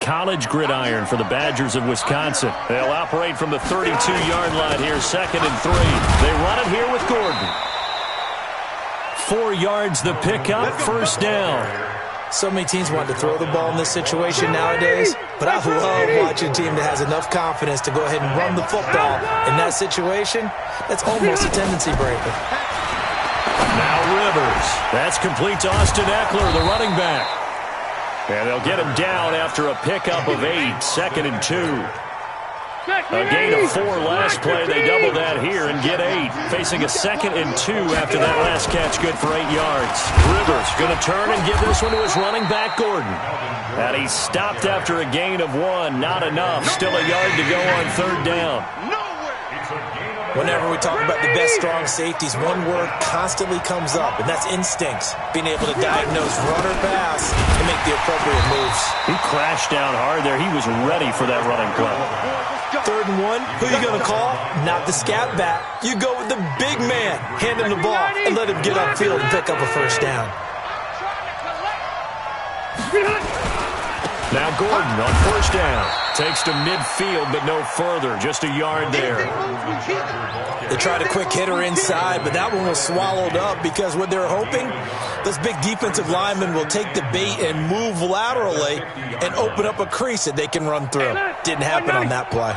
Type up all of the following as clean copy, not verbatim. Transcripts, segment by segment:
College gridiron for the Badgers of Wisconsin. They'll operate from the 32-yard line here, 2nd and 3. They run it here with Gordon. 4 yards the pickup, first down. So many teams want to throw the ball in this situation nowadays, but I love watching a team that has enough confidence to go ahead and run the football in that situation. That's almost a tendency breaker. Now Rivers. That's complete to Austin Eckler, the running back. And they'll get him down after a pickup of 8, 2nd and 2. A gain of 4 last play. They double that here and get 8. Facing a 2nd and 2 after that last catch, good for 8 yards. Rivers going to turn and give this one to his running back, Gordon. And he stopped after a gain of 1. Not enough. Still a yard to go on 3rd down. Whenever we talk about the best strong safeties, one word constantly comes up, and that's instincts. Being able to diagnose run or pass and make the appropriate moves. He crashed down hard there. He was ready for that running play. 3rd and 1, who are you going to call? Not the scat back. You go with the big man. Hand him the ball and let him get upfield and pick up a first down. Now Gordon on first down. Takes to midfield, but no further. Just a yard there. They tried a quick hitter inside, but that one was swallowed up because what they're hoping, those big defensive linemen will take the bait and move laterally and open up a crease that they can run through. Didn't happen on that play.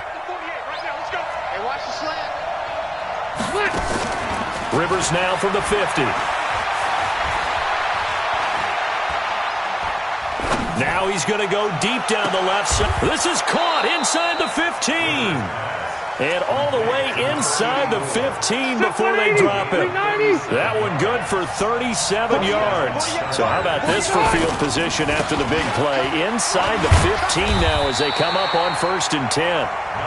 Rivers now from the 50. Now he's going to go deep down the left side. This is caught inside the 15. And all the way inside the 15 before they drop it. That one good for 37 yards. So how about this for field position after the big play? Inside the 15 now as they come up on 1st and 10.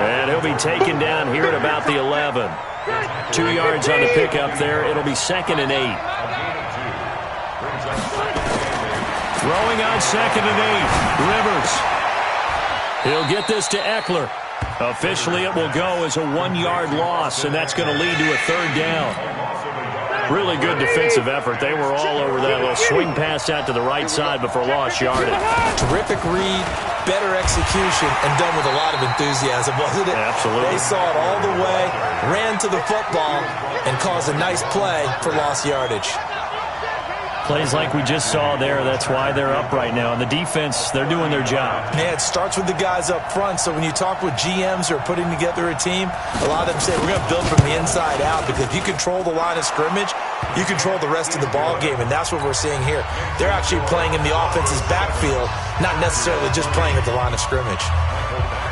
And he'll be taken down here at about the 11. 2 yards on the pickup there. It'll be 2nd and 8. Throwing on 2nd and 8. Rivers. He'll get this to Eckler. Officially, it will go as a 1-yard loss, and that's going to lead to a 3rd down. Really good defensive effort. They were all over that little swing pass out to the right side before lost yardage. Terrific read, better execution, and done with a lot of enthusiasm, wasn't it? Absolutely. They saw it all the way, ran to the football, and caused a nice play for lost yardage. Plays like we just saw there, that's why they're up right now. And the defense, they're doing their job. Yeah, it starts with the guys up front. So when you talk with GMs who are putting together a team, a lot of them say, we're going to build from the inside out. Because if you control the line of scrimmage, you control the rest of the ball game. And that's what we're seeing here. They're actually playing in the offense's backfield, not necessarily just playing at the line of scrimmage.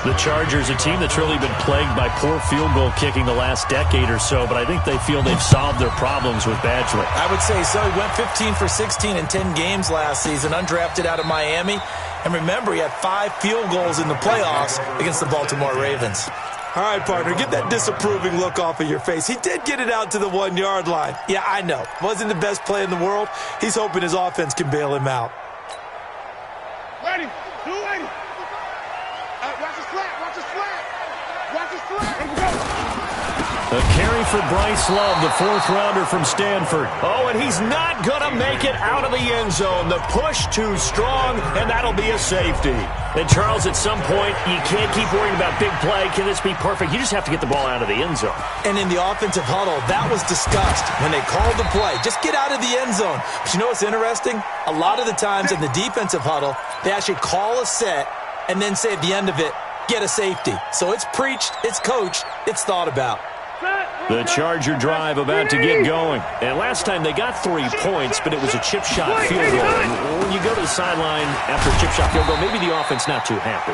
The Chargers, a team that's really been plagued by poor field goal kicking the last decade or so, but I think they feel they've solved their problems with Badgley. I would say so. He went 15 for 16 in 10 games last season, undrafted out of Miami. And remember, he had 5 field goals in the playoffs against the Baltimore Ravens. All right, partner, get that disapproving look off of your face. He did get it out to the 1-yard line. Yeah, I know. Wasn't the best play in the world. He's hoping his offense can bail him out. Ready. Ready. Watch his flat. Watch his flat. Watch his flat. Here we go. A carry for Bryce Love, the 4th-rounder from Stanford. Oh, and he's not going to make it out of the end zone. The push too strong, and that'll be a safety. And, Charles, at some point, you can't keep worrying about big play. Can this be perfect? You just have to get the ball out of the end zone. And in the offensive huddle, that was discussed when they called the play. Just get out of the end zone. But you know what's interesting? A lot of the times in the defensive huddle, they actually call a set and then say at the end of it, get a safety. So it's preached, it's coached, it's thought about. The Charger drive about to get going. And last time they got 3 points, but it was a chip shot field goal. And when you go to the sideline after a chip shot field goal, maybe the offense not too happy.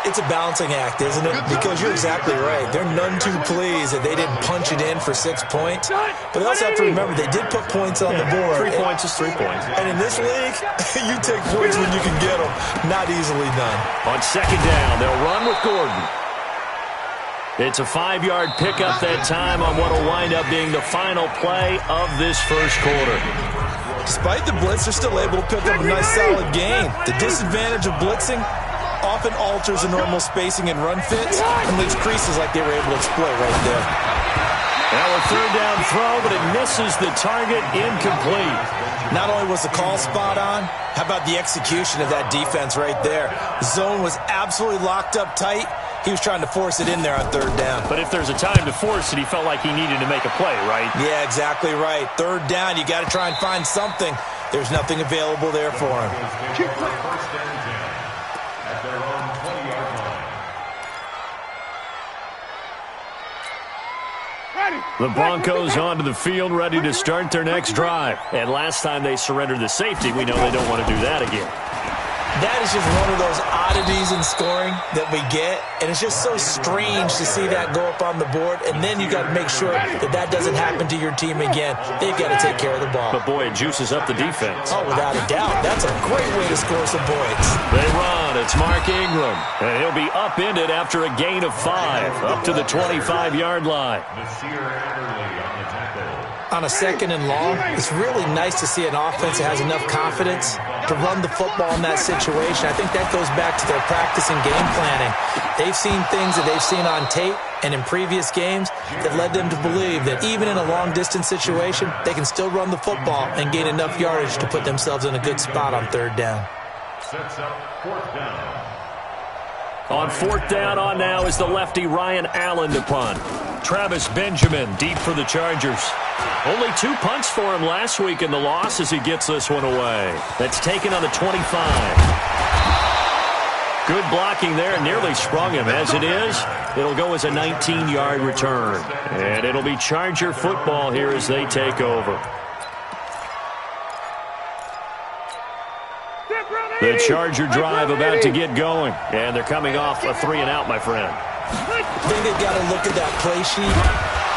It's a balancing act, isn't it? Because you're exactly right. They're none too pleased that they didn't punch it in for 6 points. But they also have to remember they did put points on the board. 3 points is 3 points. And in this league, you take points when you can get them. Not easily done. On 2nd down, they'll run with Gordon. It's a 5-yard pickup that time on what will wind up being the final play of this first quarter. Despite the blitz, they're still able to pick up a nice solid gain. The disadvantage of blitzing often alters the normal spacing and run fits and leaves creases like they were able to exploit right there. Now a 3rd down throw, but it misses the target, incomplete. Not only was the call spot on, how about the execution of that defense right there? The zone was absolutely locked up tight. He was trying to force it in there on third down. But if there's a time to force it, he felt like he needed to make a play, right? Yeah, exactly right. Third down, you got to try and find something. There's nothing available there for him. The Broncos onto the field, ready to start their next drive. And last time they surrendered the safety, we know they don't want to do that again. That is just one of those oddities in scoring that we get, and it's just so strange to see that go up on the board, and then you got to make sure that that doesn't happen to your team again. They've got to take care of the ball. But, boy, it juices up the defense. Oh, without a doubt. That's a great way to score some points. They run. It's Mark Ingram, and he'll be upended after a gain of 5, up to the 25-yard line. On a second and long, it's really nice to see an offense that has enough confidence to run the football in that situation. I think that goes back to their practice and game planning. They've seen things that they've seen on tape and in previous games that led them to believe that even in a long-distance situation, they can still run the football and gain enough yardage to put themselves in a good spot on third down. Sets up fourth down. On fourth down on now is the lefty Ryan Allen to punt. Travis Benjamin deep for the Chargers. Only 2 punts for him last week in the loss as he gets this one away. That's taken on the 25. Good blocking there, nearly sprung him. As it is, it'll go as a 19-yard return. And it'll be Charger football here as they take over. The Charger drive about to get going. And they're coming off a 3-and-out, my friend. I think they've got to look at that play sheet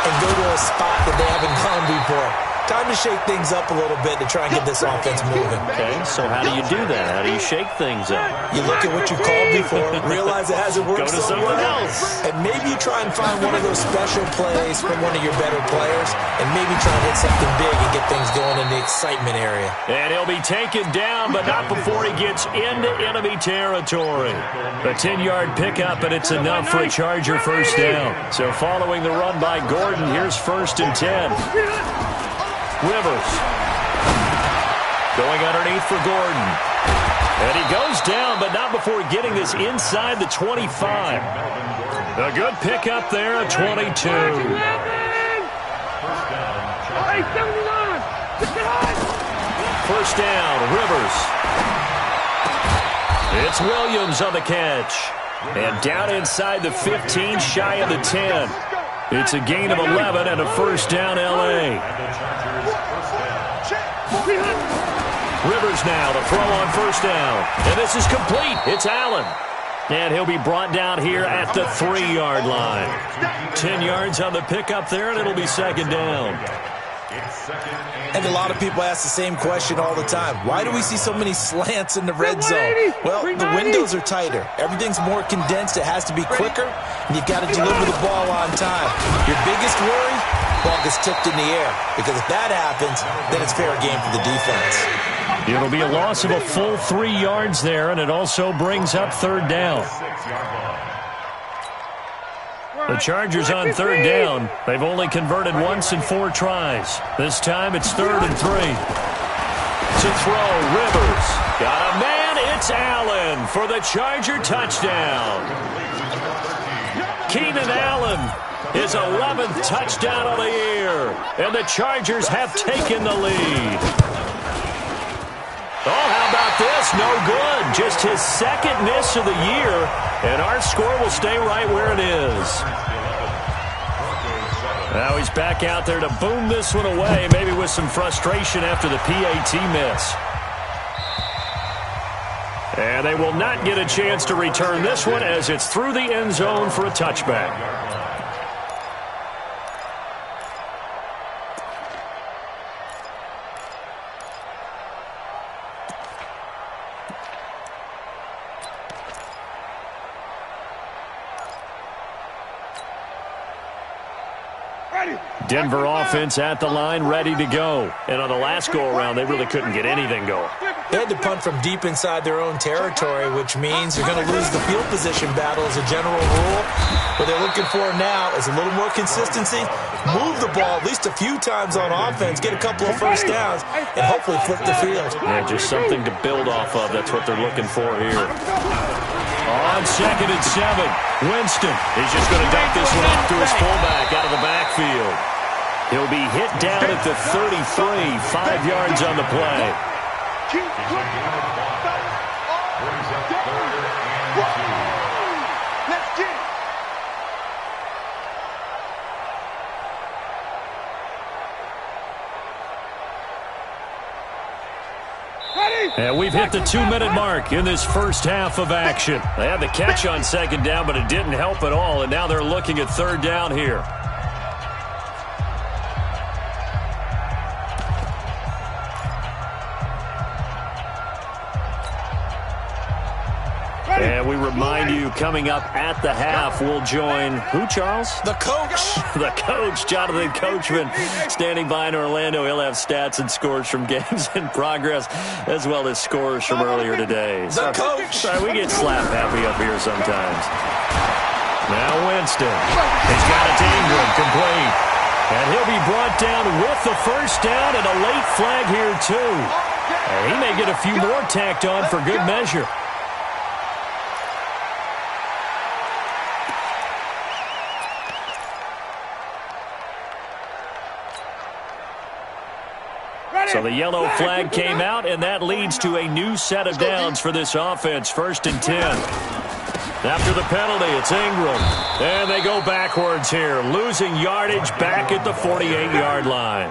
and go to a spot that they haven't gone before. Time to shake things up a little bit to try and get this offense moving. Okay, so how do you do that? How do you shake things up? You look at what you called before, realize it hasn't worked Go to somewhere else. and maybe you try and find one of those special plays from one of your better players, and maybe try and hit something big and get things going in the excitement area. And he'll be taken down, but not before he gets into enemy territory. A 10-yard pickup, and it's enough for a Charger first down. So following the run by Gordon, here's 1st and 10. Rivers going underneath for Gordon. And he goes down, but not before getting this inside the 25. A good pickup there, a 22. First down, Rivers. It's Williams on the catch. And down inside the 15, shy of the 10. It's a gain of 11 and a first down, L.A. Rivers now to throw on first down. And this is complete. It's Allen. And he'll be brought down here at the 3-yard line. 10 yards on the pickup there, and it'll be second down. And a lot of people ask the same question all the time. Why do we see so many slants in the red zone? Well, the windows are tighter. Everything's more condensed. It has to be quicker, and you've got to deliver the ball on time. Your biggest worry? Ball gets tipped in the air. Because if that happens, then it's fair game for the defense. It'll be a loss of a full 3 yards there, and it also brings up third down. The Chargers on third down. They've only converted once in 4 tries. This time it's 3rd and 3. To throw, Rivers. Got a man, it's Allen for the Charger touchdown. Keenan Allen, his 11th touchdown of the year. And the Chargers have taken the lead. Oh, how about this? No good. Just his 2nd miss of the year, and our score will stay right where it is. Now he's back out there to boom this one away, maybe with some frustration after the PAT miss. And they will not get a chance to return this one as it's through the end zone for a touchback. Denver offense at the line, ready to go. And on the last go-around, they really couldn't get anything going. They had to punt from deep inside their own territory, which means they're going to lose the field position battle as a general rule. What they're looking for now is a little more consistency, move the ball at least a few times on offense, get a couple of first downs, and hopefully flip the field. Yeah, just something to build off of. That's what they're looking for here. On 2nd and 7, Winston is just going to dump this one off to his fullback out of the backfield. He'll be hit down at the 33, 5 yards on the play. And we've hit the 2-minute mark in this first half of action. They had the catch on 2nd down, but it didn't help at all, and now they're looking at 3rd down here. And we remind you, coming up at the half, we'll join who, Charles? The coach. The coach, Jonathan Coachman, standing by in Orlando. He'll have stats and scores from games in progress, as well as scores from earlier today. The coach. Sorry, we get slap happy up here sometimes. Now Winston. He's got it to Ingram, complete. And he'll be brought down with the first down and a late flag here, too. And he may get a few more tacked on for good measure. So the yellow flag came out, and that leads to a new set of downs for this offense. 1st and 10. After the penalty, it's Ingram. And they go backwards here, losing yardage back at the 48-yard line.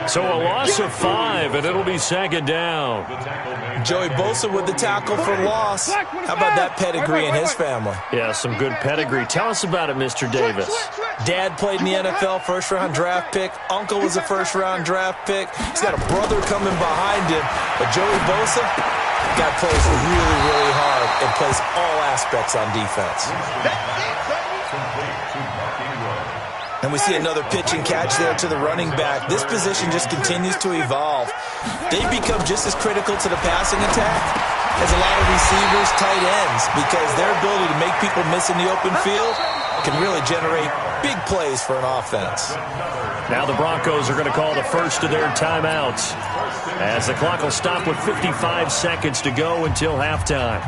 So a loss of 5, and it'll be 2nd down. Joey Bosa with the tackle for loss. How about that pedigree in his family? Yeah, some good pedigree. Tell us about it, Mr. Davis. Dad played in the NFL, first-round draft pick. Uncle was a first-round draft pick. He's got a brother coming behind him. But Joey Bosa, guy plays really, really hard and plays all aspects on defense. And we see another pitch and catch there to the running back. This position just continues to evolve. They become just as critical to the passing attack as a lot of receivers, tight ends, because their ability to make people miss in the open field can really generate big plays for an offense. Now the Broncos are going to call the first of their timeouts, as the clock will stop with 55 seconds to go until halftime.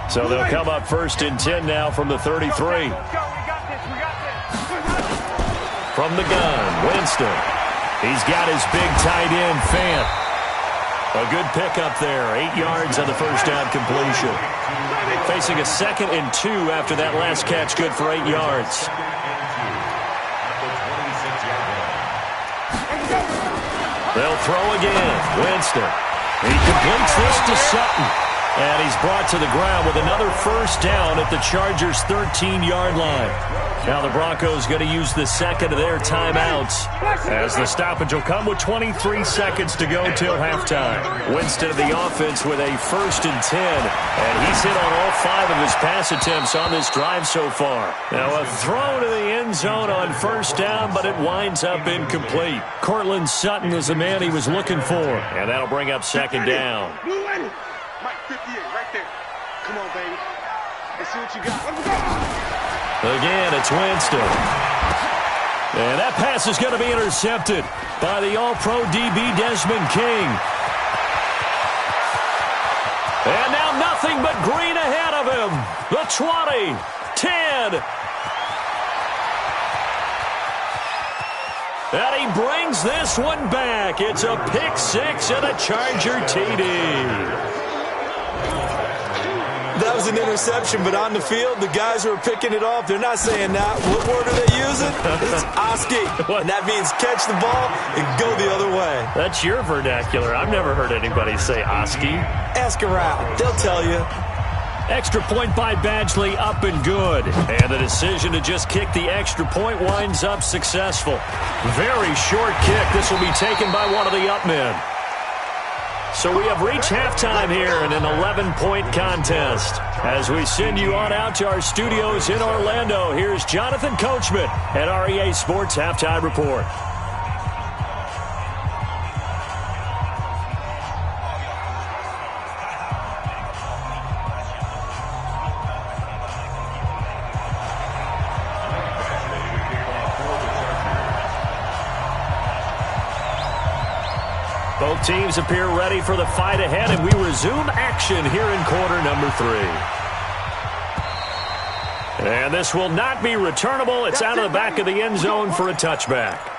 So they'll come up 1st and 10 now from the 33. From the gun, Winston. He's got his big tight end, Fant. A good pickup there, 8 yards on the first down completion. Facing a 2nd and 2 after that last catch, good for 8 yards. They'll throw again, Winston. He completes this to Sutton. And he's brought to the ground with another first down at the Chargers' 13-yard line. Now the Broncos going to use the 2nd of their timeouts, as the stoppage will come with 23 seconds to go till halftime. Winston of the offense with a 1st and 10, and he's hit on all 5 of his pass attempts on this drive so far. Now a throw to the end zone on first down, but it winds up incomplete. Cortland Sutton is the man he was looking for, and that'll bring up 2nd down. Mike, 58, right there. Come on, baby. Let's see what you got. Let's go. Again, it's Winston. And that pass is going to be intercepted by the All-Pro DB Desmond King. And now nothing but green ahead of him. The 20, 10. And he brings this one back. It's a pick 6 and a Charger TD. That was an interception, but on the field, the guys who are picking it off, they're not saying that. What word are they using? It's Oski. And that means catch the ball and go the other way. That's your vernacular. I've never heard anybody say Oski. Ask around. They'll tell you. Extra point by Badgley, up and good. And the decision to just kick the extra point winds up successful. Very short kick. This will be taken by one of the up men. So we have reached halftime here in an 11-point contest. As we send you on out to our studios in Orlando, here's Jonathan Coachman at REA Sports Halftime Report. Both teams appear ready for the fight ahead, and we resume action here in quarter number 3. And this will not be returnable. It's out of the back of the end zone for a touchback.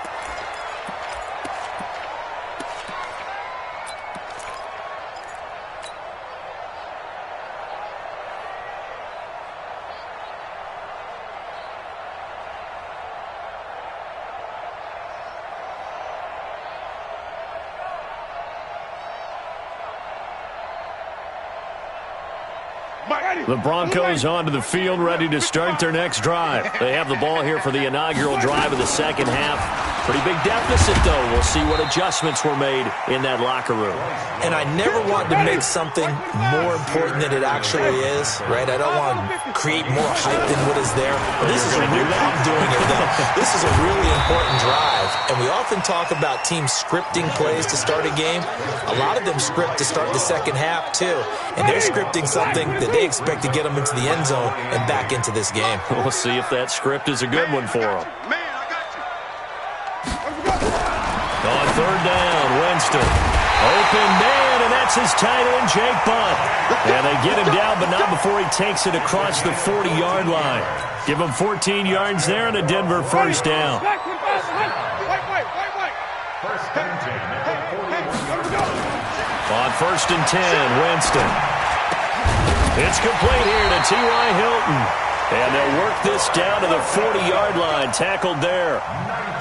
The Broncos onto the field, ready to start their next drive. They have the ball here for the inaugural drive of the second half. Pretty big deficit, though. We'll see what adjustments were made in that locker room. And I never want to make something more important than it actually is, right? I don't want to create more hype than what is there. But this is a really, I'm doing it, though. This is a really important drive. And we often talk about teams scripting plays to start a game. A lot of them script to start the second half, too. And they're scripting something that they expect to get them into the end zone and back into this game. We'll see if that script is a good one for them. On third down, Winston. Open man, and that's his tight end, Jake Butt. And they get him down, but not before he takes it across the 40-yard line. Give him 14 yards there and a Denver first down. On first and 10, Winston. It's complete here to T.Y. Hilton. And they'll work this down to the 40-yard line, tackled there.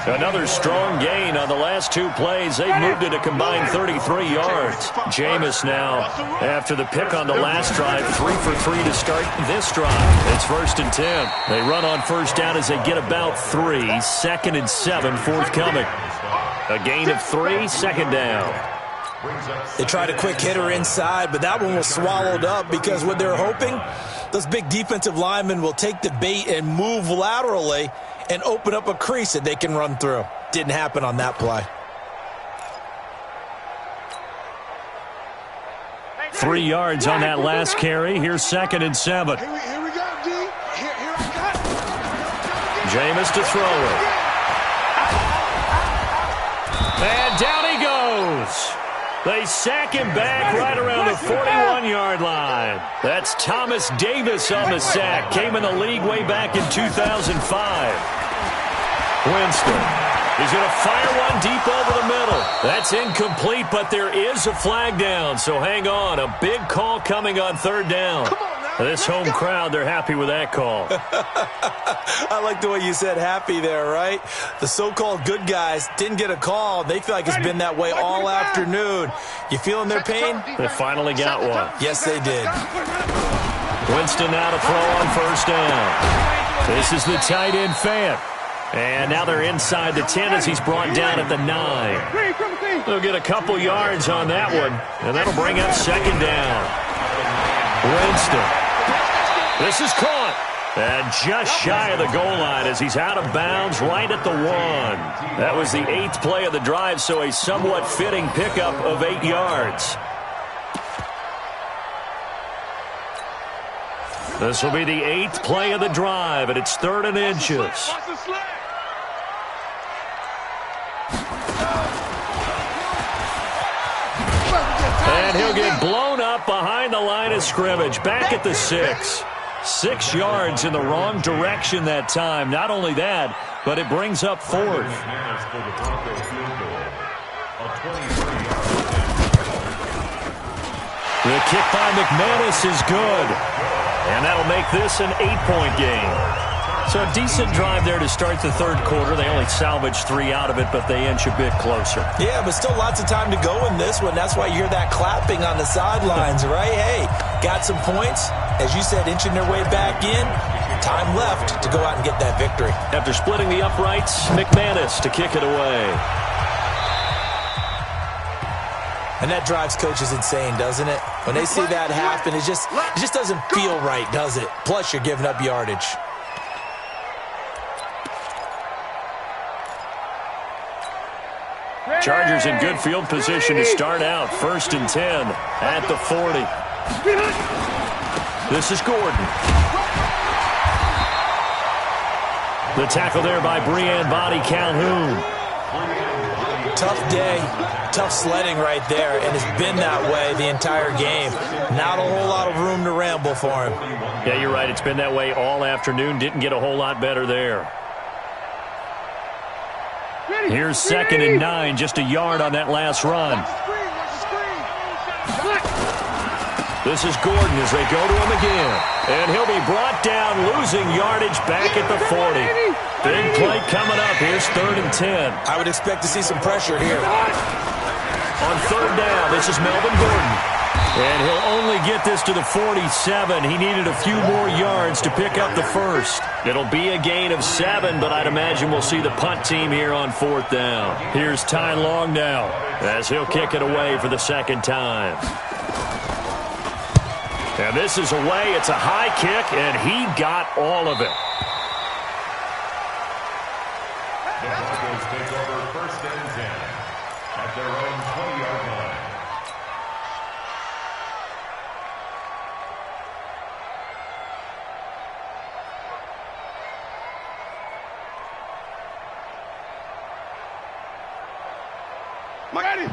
Another strong gain on the last two plays. They've moved it a combined 33 yards. Jameis now, after the pick on the last drive, 3 for 3 to start this drive. It's first and 10. They run on first down as they get about 3. Second and 7 forthcoming. A gain of 3, second down. They tried a quick hitter inside, but that one was swallowed up because what they're hoping, those big defensive linemen will take the bait and move laterally and open up a crease that they can run through. Didn't happen on that play. 3 yards on that last carry. Here's second and 7. Here we go, D. Here I got. Jameis to throw it. And down he goes. They sack him back right around the 41-yard line. That's Thomas Davis on the sack. Came in the league way back in 2005. Winston. He's going to fire one deep over the middle. That's incomplete, but there is a flag down, so hang on. A big call coming on third down. This home crowd, they're happy with that call. I like the way you said happy there, right? The so-called good guys didn't get a call. They feel like it's been that way all afternoon. You feeling their pain? They finally got one. Yes, they did. Winston now to throw on first down. This is the tight end Fant. And now they're inside the 10 as he's brought down at the 9. They'll get a couple yards on that one, and that'll bring up second down. Winston. This is caught. And just shy of the goal line as he's out of bounds right at the 1. That was the 8th play of the drive, so a somewhat fitting pickup of 8 yards. This will be the 8th play of the drive, and it's 3rd and inches. And he'll get blown up behind the line of scrimmage, back at the 6. 6 yards in the wrong direction that time. Not only that, but it brings up 4th. The kick by McManus is good. And that'll make this an 8-point game. So a decent drive there to start the third quarter. They only salvaged 3 out of it, but they inch a bit closer. Yeah, but still lots of time to go in this one. That's why you hear that clapping on the sidelines, right? Hey, got some points. As you said, inching their way back in. Time left to go out and get that victory. After splitting the uprights, McManus to kick it away. And that drives coaches insane, doesn't it? When they see that happen, it just doesn't feel right, does it? Plus, you're giving up yardage. Chargers in good field position to start out. 1st and 10 at the 40. This is Gordon. The tackle there by Breanne Body Calhoun. Tough day, tough sledding right there, and it's been that way the entire game. Not a whole lot of room to ramble for him. Yeah, you're right. It's been that way all afternoon. Didn't get a whole lot better there. Here's 2nd and 9, just a yard on that last run. This is Gordon as they go to him again. And he'll be brought down, losing yardage back at the 40. Big play coming up. Here's 3rd and 10. I would expect to see some pressure here. On 3rd down, this is Melvin Gordon. And he'll only get this to the 47. He needed a few more yards to pick up the first. It'll be a gain of 7, but I'd imagine we'll see the punt team here on 4th down. Here's Ty Long now as he'll kick it away for the 2nd time. And this is away. It's a high kick, and he got all of it. The Broncos take over 1st and 10 at their own 20-yard line.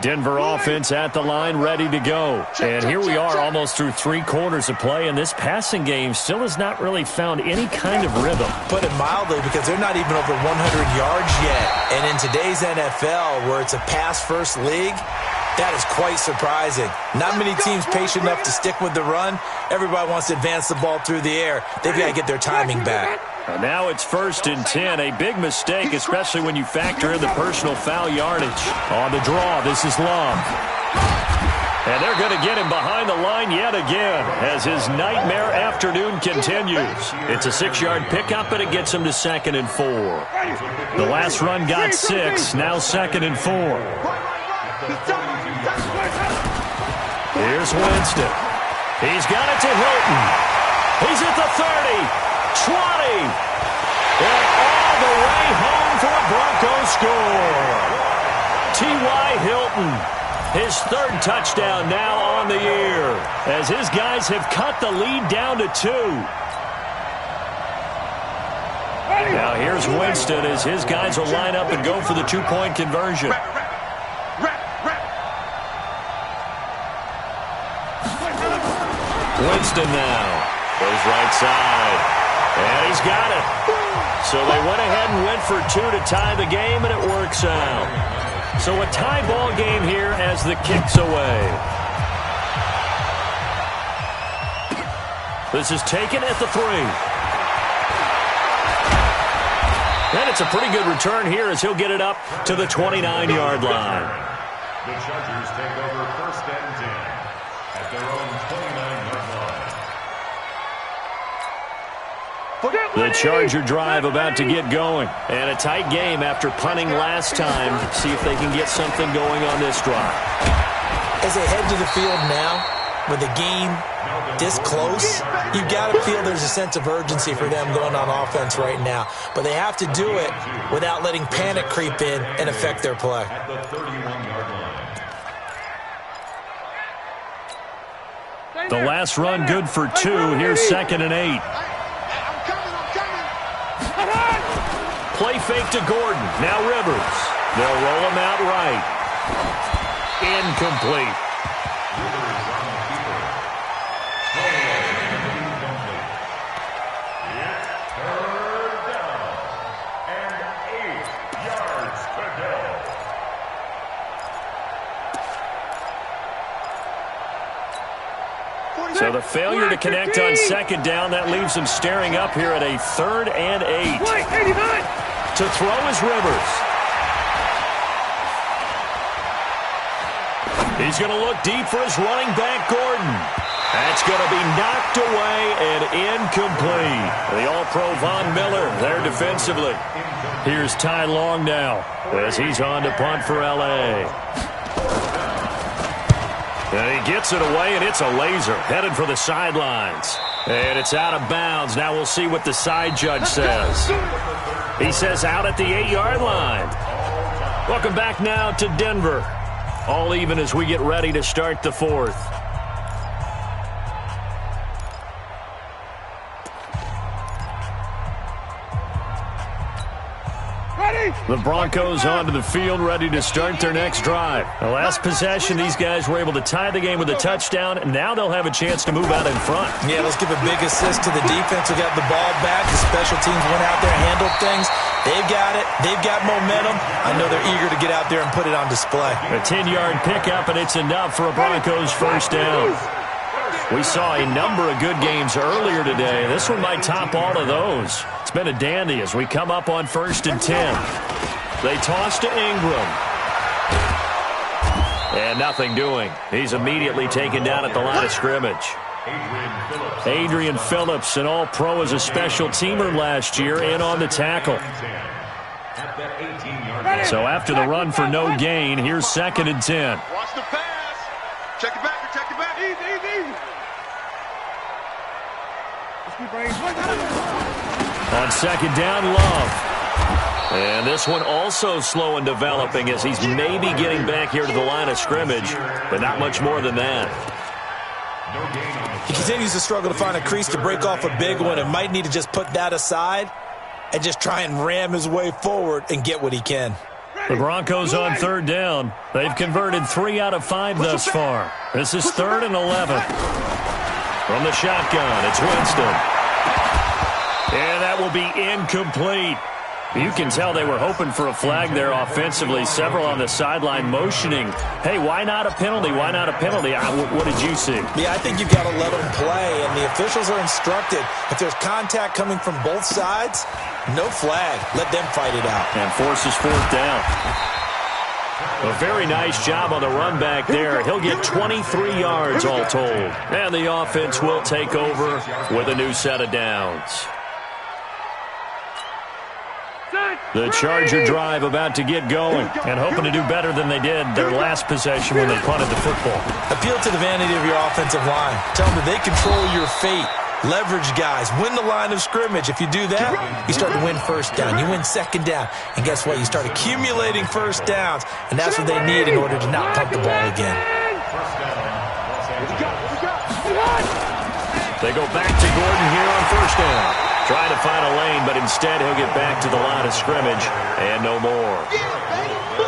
Denver offense at the line, ready to go. And here we are almost through 3 quarters of play, and this passing game still has not really found any kind of rhythm. Put it mildly, because they're not even over 100 yards yet. And in today's NFL, where it's a pass-first league, that is quite surprising. Not many teams patient enough to stick with the run. Everybody wants to advance the ball through the air. They've got to get their timing back. And now it's 1st and 10, a big mistake, especially when you factor in the personal foul yardage. On the draw, this is Love. And they're going to get him behind the line yet again as his nightmare afternoon continues. It's a 6-yard pickup, and it gets him to 2nd and 4. The last run got 6, now 2nd and 4. Here's Winston. He's got it to Hilton. He's at the 30. 20, and all the way home for a Broncos score. T.Y. Hilton, his 3rd touchdown now on the year, as his guys have cut the lead down to 2. Now here's Winston as his guys will line up and go for the 2-point conversion. Winston now goes right side. And he's got it. So they went ahead and went for 2 to tie the game, and it works out. So a tie ball game here as the kick's away. This is taken at the 3. And it's a pretty good return here as he'll get it up to the 29-yard line. The Chargers take over 1st and 10 at their own 29-yard line. The Charger drive about to get going. And a tight game after punting last time. See if they can get something going on this drive. As they head to the field now, with the game this close, you've got to feel there's a sense of urgency for them going on offense right now. But they have to do it without letting panic creep in and affect their play. At the 31-yard line. The last run good for 2. Here's 2nd and 8. Play fake to Gordon. Now Rivers. They'll roll him out right. Incomplete. Rivers on the keeper. Incomplete. It's 3rd down and 8 yards to go. So the failure to connect on 2nd down, that leaves him staring up here at a 3rd and 8. To throw is Rivers. He's going to look deep for his running back, Gordon. That's going to be knocked away and incomplete. The All-Pro Von Miller there defensively. Here's Ty Long now as he's on to punt for L.A. And he gets it away, and it's a laser. Headed for the sidelines. And it's out of bounds. Now we'll see what the side judge says. He says out at the 8-yard line. Welcome back now to Denver. All even as we get ready to start the fourth. The Broncos onto the field, ready to start their next drive. The last possession, these guys were able to tie the game with a touchdown, and now they'll have a chance to move out in front. Yeah, let's give a big assist to the defense who got the ball back. The special teams went out there and handled things. They've got it. They've got momentum. I know they're eager to get out there and put it on display. A 10-yard pickup, and it's enough for a Broncos first down. We saw a number of good games earlier today. This one might top all of those. It's been a dandy as we come up on 1st and 10. They toss to Ingram. And nothing doing. He's immediately taken down at the line of scrimmage. Adrian Phillips, an all-pro as a special teamer last year, in on the tackle. So after the run for no gain, here's 2nd and 10. Watch the pass. Check it back. Check it back. Easy. On 2nd down, Love. And this one also slow in developing as he's maybe getting back here to the line of scrimmage, but not much more than that. He continues to struggle to find a crease to break off a big one and might need to just put that aside and just try and ram his way forward and get what he can. The Broncos on 3rd down. They've converted 3 out of 5 thus far. This is 3rd and 11. From the shotgun, it's Winston. And that will be incomplete. You can tell they were hoping for a flag there offensively. Several on the sideline motioning, hey, why not a penalty? Why not a penalty? What did you see? Yeah, I think you've got to let them play, and the officials are instructed. If there's contact coming from both sides, no flag. Let them fight it out. And forces 4th down. A very nice job on the run back there. He'll get 23 yards all told. And the offense will take over with a new set of downs. The Charger drive about to get going and hoping to do better than they did their last possession when they punted the football. Appeal to the vanity of your offensive line. Tell them that they control your fate. Leverage guys. Win the line of scrimmage. If you do that, you start to win 1st down. You win 2nd down. And guess what? You start accumulating 1st downs. And that's what they need in order to not pump the ball again. They go back to Gordon here on 1st down. Trying to find a lane, but instead he'll get back to the line of scrimmage and no more.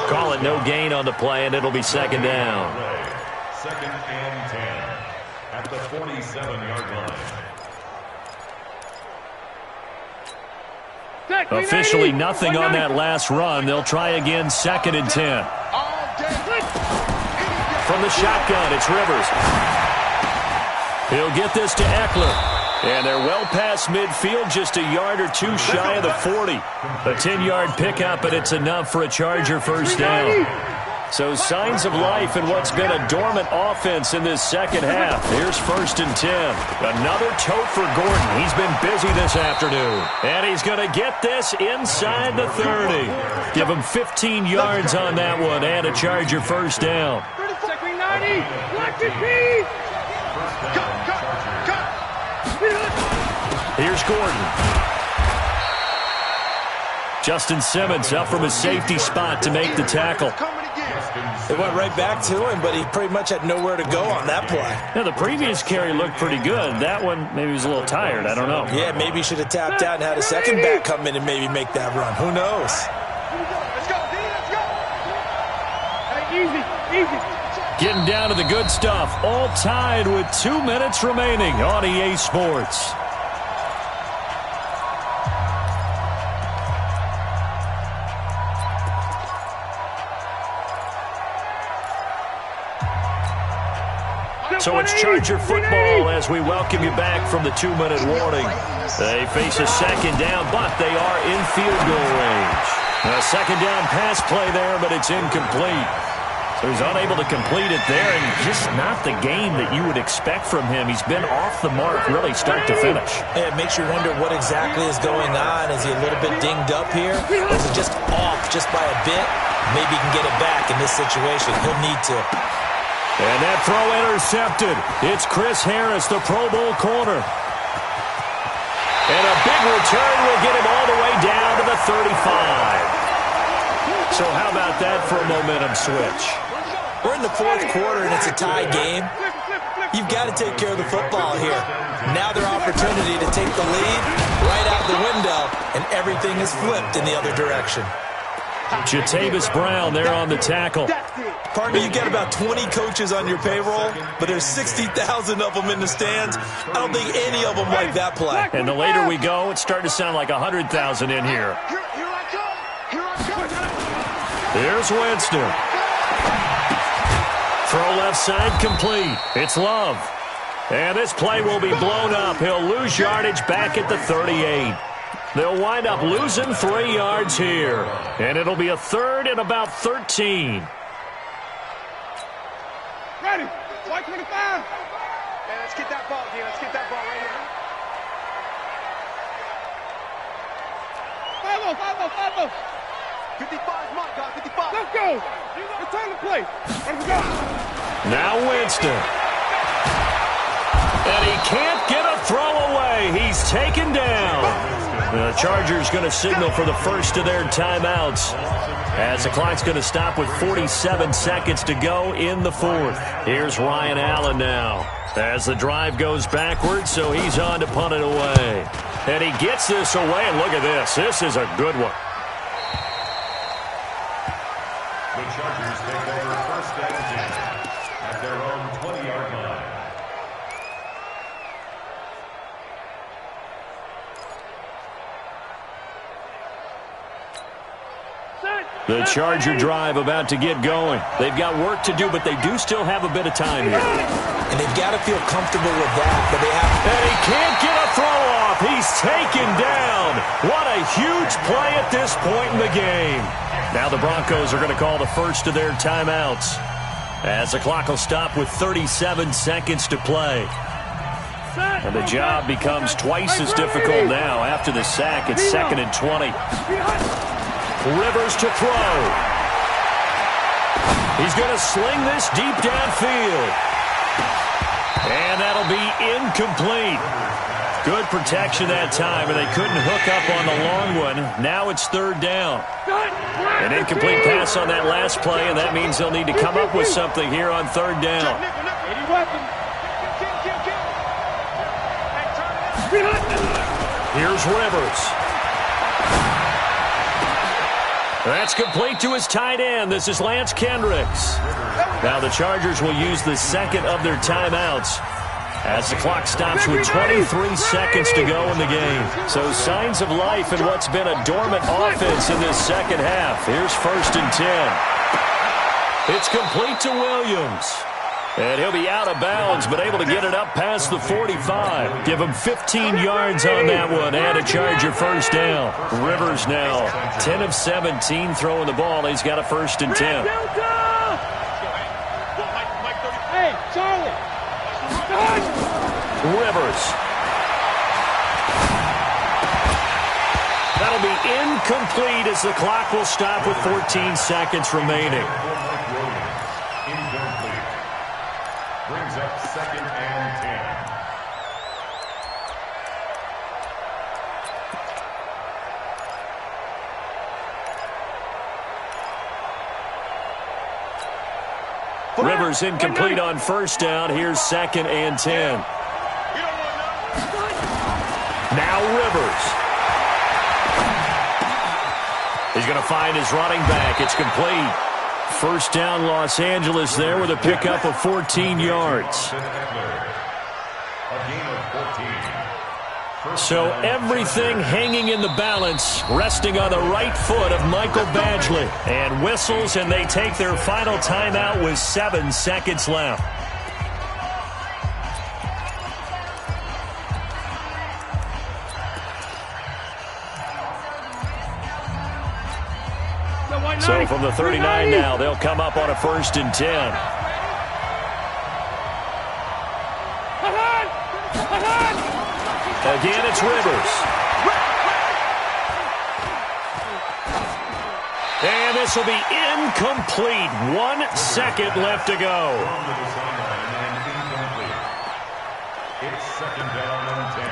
Call it no gain on the play, and it'll be 2nd down. 2nd and 10 at the 47-yard line. Officially nothing on that last run. They'll try again, 2nd and 10. From the shotgun, it's Rivers. He'll get this to Eckler. And they're well past midfield, just a yard or two shy of the 40. A 10-yard pickup, and it's enough for a Charger first down. So signs of life in what's been a dormant offense in this second half. Here's 1st and 10. Another tote for Gordon. He's been busy this afternoon. And he's going to get this inside the 30. Give him 15 yards on that one and a Charger first down. Here's Gordon. Justin Simmons up from his safety spot to make the tackle. It went right back to him, but he pretty much had nowhere to go on that play. Now, the previous carry looked pretty good. That one, maybe he was a little tired. I don't know. Yeah, maybe he should have tapped out and had a second back come in and maybe make that run. Who knows? Let's go. Easy. Getting down to the good stuff. All tied with 2 minutes remaining on EA Sports. So it's Charger football as we welcome you back from the 2-minute warning. They face a 2nd down, but they are in field goal range. A 2nd down pass play there, but it's incomplete. So he's unable to complete it there, and just not the game that you would expect from him. He's been off the mark really start to finish. It makes you wonder what exactly is going on. Is he a little bit dinged up here? Or is it just off just by a bit? Maybe he can get it back in this situation. He'll need to. And that throw intercepted. It's Chris Harris, the Pro Bowl corner. And a big return will get him all the way down to the 35. So how about that for a momentum switch? We're in the fourth quarter, and it's a tie game. You've got to take care of the football here. Now their opportunity to take the lead right out the window, and everything is flipped in the other direction. Jatavis Brown there on the tackle. Partner, you got about 20 coaches on your payroll, but there's 60,000 of them in the stands. I don't think any of them like that play. And the later we go, it's starting to sound like 100,000 in here. Here's Winston. Throw left side complete. It's Love. And this play will be blown up. He'll lose yardage back at the 38. They'll wind up losing 3 yards here. And it'll be a third and about 13. Ready. White 25. Yeah, let's get that ball, D. Let's get that ball right here. 5-0. 55's mark, guys. 55. Let's go. Return the play. Ready to go. Now Winston. And he can't get a throw away. He's taken down. The Chargers going to signal for the first of their timeouts as the clock's going to stop with 47 seconds to go in the fourth. Here's Ryan Allen now as the drive goes backwards, so he's on to punt it away. And he gets this away, and look at this. This is a good one. The Chargers take over first and 10 at their own 20-yard line. The Charger drive about to get going. They've got work to do, but they do still have a bit of time here. And they've got to feel comfortable with that, but they have. And he can't get a throw off. He's taken down. What a huge play at this point in the game. Now the Broncos are going to call the first of their timeouts as the clock will stop with 37 seconds to play. And the job becomes twice as difficult now after the sack. It's 2nd and 20. Rivers to throw. He's going to sling this deep downfield. And that'll be incomplete. Good protection that time, and they couldn't hook up on the long one. Now it's 3rd down. An incomplete pass on that last play, and that means they'll need to come up with something here on 3rd down. Here's Rivers. That's complete to his tight end. This is Lance Kendricks. Now the Chargers will use the second of their timeouts as the clock stops with 23 seconds to go in the game. So signs of life in what's been a dormant offense in this second half. Here's 1st and 10. It's complete to Williams. And he'll be out of bounds, but able to get it up past the 45. Give him 15 yards on that one and a Charger first down. Rivers now 10 of 17 throwing the ball. He's got a 1st and 10. Hey, Charlie. Rivers. That'll be incomplete as the clock will stop with 14 seconds remaining. Brings up 2nd and 10. Rivers incomplete on 1st down. Here's 2nd and 10. Now Rivers. He's going to find his running back. It's complete. 1st down Los Angeles there with a pickup of 14 yards. So everything hanging in the balance, resting on the right foot of Michael Badgley. And whistles, and they take their final timeout with 7 seconds left. So from the 39 now, they'll come up on a 1st and 10. Again, it's Rivers. And And this will be incomplete. 1 second left to go. It's second down and 10.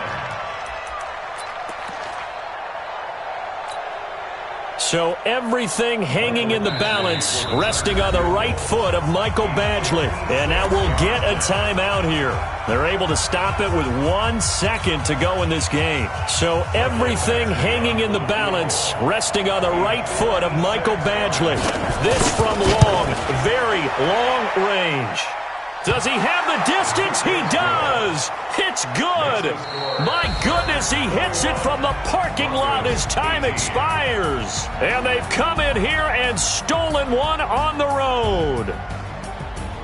So everything hanging in the balance, resting on the right foot of Michael Badgley. And now we'll get a timeout here. They're able to stop it with 1 second to go in this game. So everything hanging in the balance, resting on the right foot of Michael Badgley. This from long, very long range. Does he have the distance? He does. It's good. My goodness, he hits it from the parking lot as time expires. And they've come in here and stolen one on the road.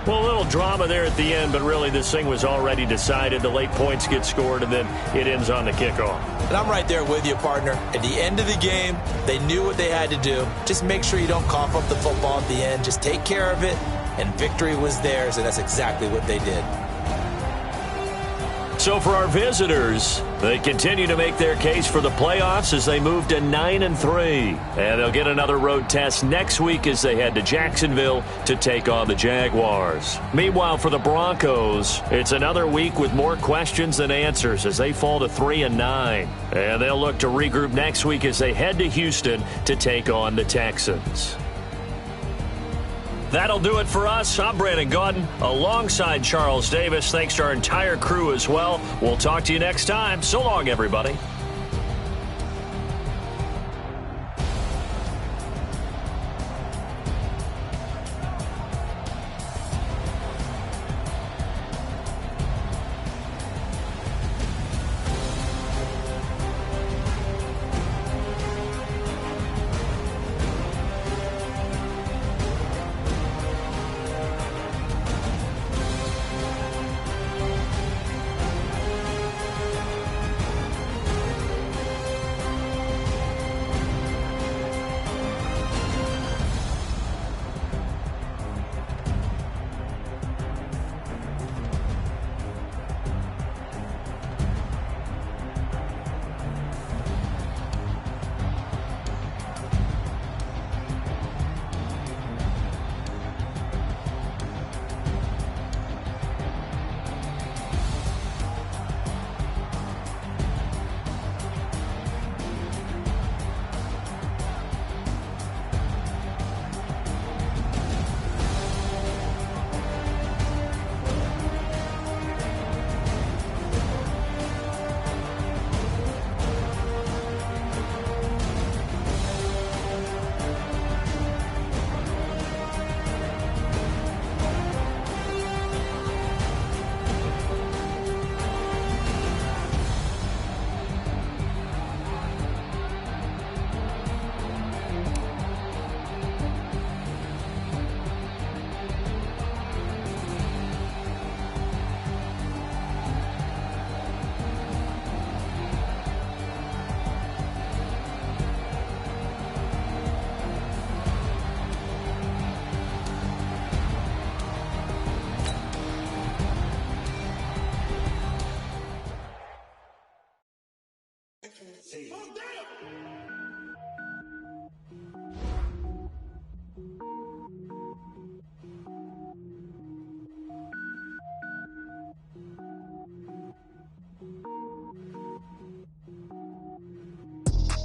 Well, a little drama there at the end, but really this thing was already decided. The late points get scored, and then it ends on the kickoff. And I'm right there with you, partner. At the end of the game, they knew what they had to do. Just make sure you don't cough up the football at the end. Just take care of it. And victory was theirs, and that's exactly what they did. So for our visitors, they continue to make their case for the playoffs as they move to 9-3. And they'll get another road test next week as they head to Jacksonville to take on the Jaguars. Meanwhile, for the Broncos, it's another week with more questions than answers as they fall to 3-9. And they'll look to regroup next week as they head to Houston to take on the Texans. That'll do it for us. I'm Brandon Gaudin alongside Charles Davis. Thanks to our entire crew as well. We'll talk to you next time. So long, everybody.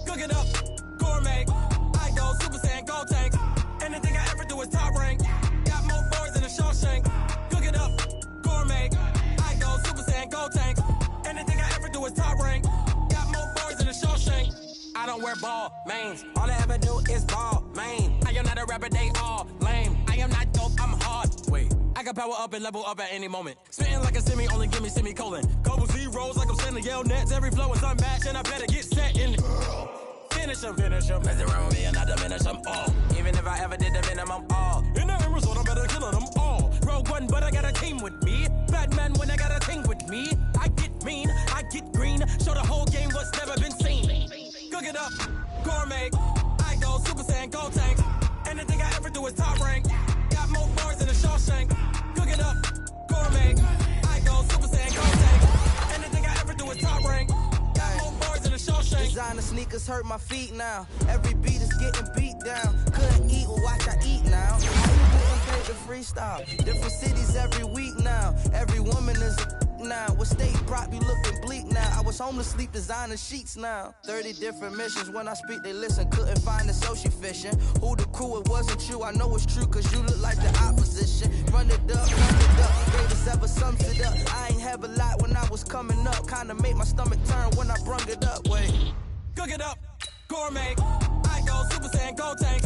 Cook it up, gourmet. I go Super Saiyan, go tank. Anything I ever do is top rank. Got more boys than a Shawshank. Cook it up, gourmet. I go Super Saiyan, go tank. Anything I ever do is top rank. Got more boys than a Shawshank. I don't wear ball mains. All I ever do is ball main. I am not a rapper, they all lame. I am not dope, I'm hard. Wait, I can power up and level up at any moment. Spitting like a semi, only give me semicolon. Couple zeros like I'm sending yell nets. Every flow is unmatched and I better get set in. Finish them. Mess around with me and I diminish them all. Even if I ever did the minimum all. In the end result, I'm better killing them all. Rogue One, but I got a team with me. Batman when I got a team with me. I get mean, I get green. Show the whole game what's never been seen. Cook it up, gourmet. I go Super Saiyan, go tank. Anything I ever do is top rank. Got more bars than a Shawshank. Cook it up, gourmet. I go Super Saiyan, go tank. Anything I ever do is top rank. Got more bars than a Shawshank. Designer sneakers hurt my feet now. Every beat is getting beat down. Couldn't eat or watch I eat now. How you getting paid to freestyle? Different cities every week now. Every woman is a now. What state prop you looking bleak now? I was home to sleep designing sheets now. 30 different missions. When I speak, they listen. Couldn't find the social fishing. Who the crew, it wasn't you. I know it's true, cause you look like the opposition. Run it up, greatest ever sums it up. I ain't have a lot when I was coming up. Kinda made my stomach turn when I brung it up. Wait. Cook it up, gourmet. I go Super Saiyan, go tank.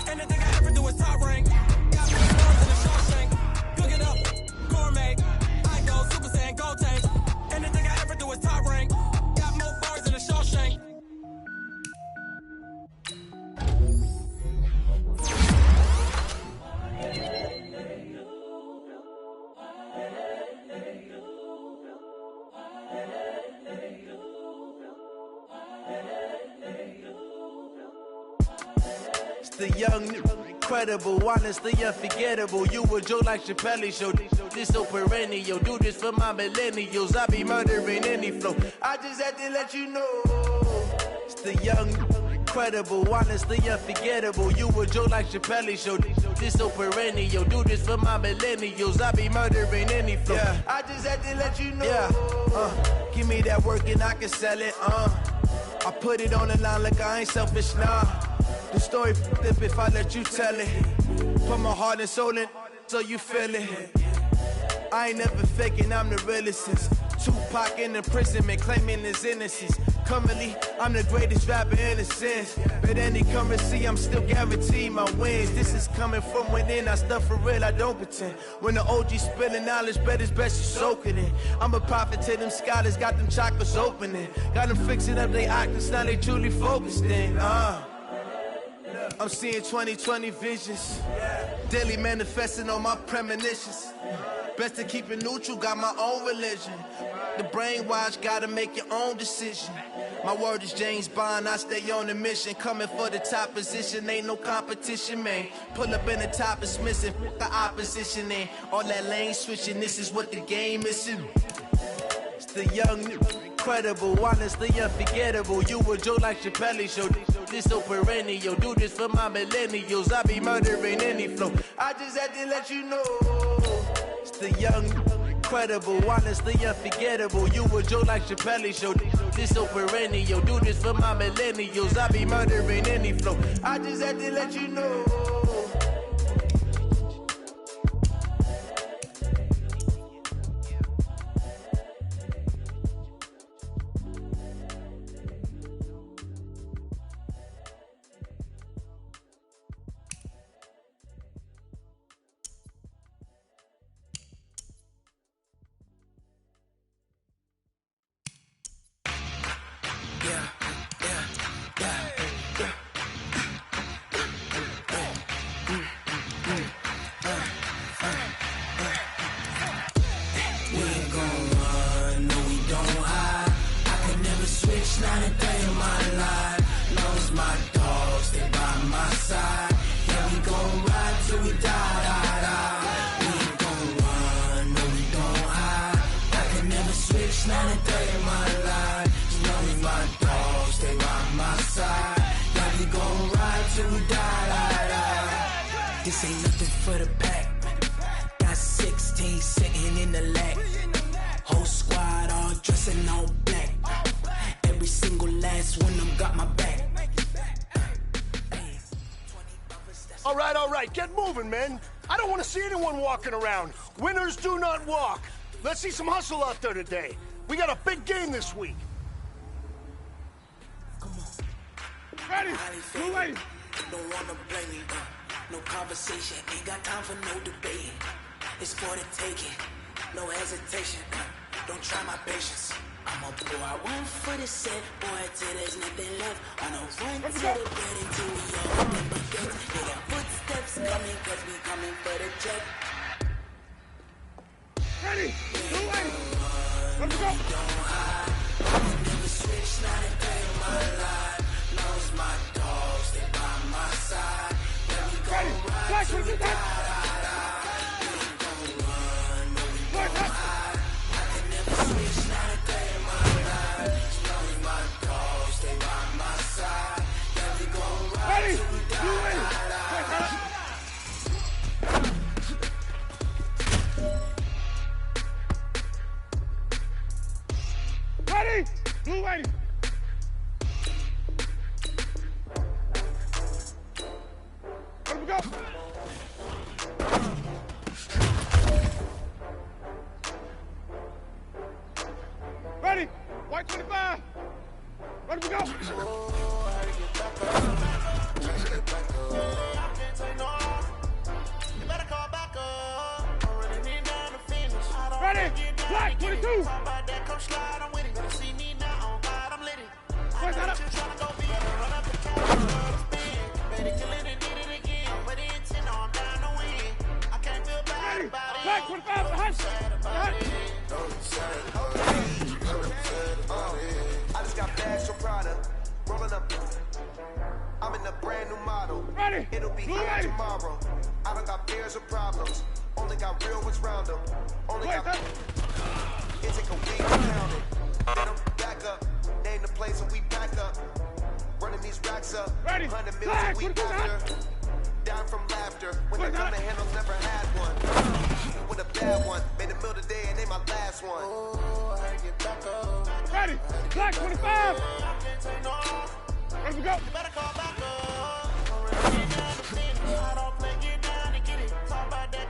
Anything I ever do is top rank. Got more bars in the Shawshank. Cook it up, gourmet. I go Super Saiyan, go tank. Anything I ever do is top rank. Got more bars in the Shawshank. The young, incredible, honestly unforgettable. You a joke like Chappelle show. This so perennial. Do this for my millennials. I be murdering any flow. I just had to let you know. It's the young, incredible, honestly unforgettable. You a joke like Chappelle show. This so perennial. Do this for my millennials. I be murdering any flow. Yeah. I just had to let you know. Yeah. Give me that work and I can sell it. I put it on the line like I ain't selfish, nah. The story flip if I let you tell it. Put my heart and soul in so you feel it. I ain't never faking, I'm the realest since Tupac in imprisonment, claiming his innocence. Currently, I'm the greatest rapper in a sense. But any currency, I'm still guaranteed my wins. This is coming from within, I stuff for real, I don't pretend. When the OG spilling knowledge, bet it's best you soak it in. I'm a prophet to them scholars, got them chakras opening. Got them fixing up they octaves, now they truly focused in. I'm seeing 2020 visions. Daily manifesting on my premonitions. Best to keep it neutral, got my own religion. The brainwash, gotta make your own decision. My word is James Bond, I stay on the mission. Coming for the top position, ain't no competition, man. Pull up in the top is missing, the opposition in. All that lane switching, this is what the game is. It's the young, incredible, honestly unforgettable. You a joke like Chappelle show. This so perennial. Do this for my millennials. I be murdering any flow. I just had to let you know. It's the young, incredible, honestly unforgettable. You a joke like Chappelle show. This so perennial. Do this for my millennials. I be murdering any flow. I just had to let you know. This ain't nothing for the pack. Got 16 sitting in the lap. Whole squad all dressing all black. Every single last one of them got my back. All right, get moving, man. I don't want to see anyone walking around. Winners do not walk. Let's see some hustle out there today. We got a big game this week. Come on. Ready? You ready? Don't wanna blame me, no conversation, ain't got time for no debating. It's for the taking, no hesitation. Don't try my patience. I'ma pour out one for the set, boy, till there's nothing left. On a run to the bed until we all open the gates. They got footsteps coming, cause we coming for the jet. Ready? You ready? Let's go. Never switch, not a day in my life. Knows my dogs, they by my side. Let me go ride till we die. We ain't gon' run, no we gon' hide. I can never switch, not a day in my life. Knows my dogs, they by my side. Let me go ride till we Blue 80. Let him go. Ready. White 25. Let him go. Ready. Black 22. Where's that up? Ready. Black 25. I just got bags from Prada, rolling up. I'm in a brand new model. Ready. It'll be here tomorrow. I don't got fears or problems. Only got real ones round them. Only got. It take a week to count it. Then I'm back up. Name the place and we back up. Running these racks up. 100 million a week after. Down from laughter. When they come to handles, never had one. With a bad one. Made a meal today and they my last one. Oh, I get back up. Ready. Black 25. Let him go. You better call back up.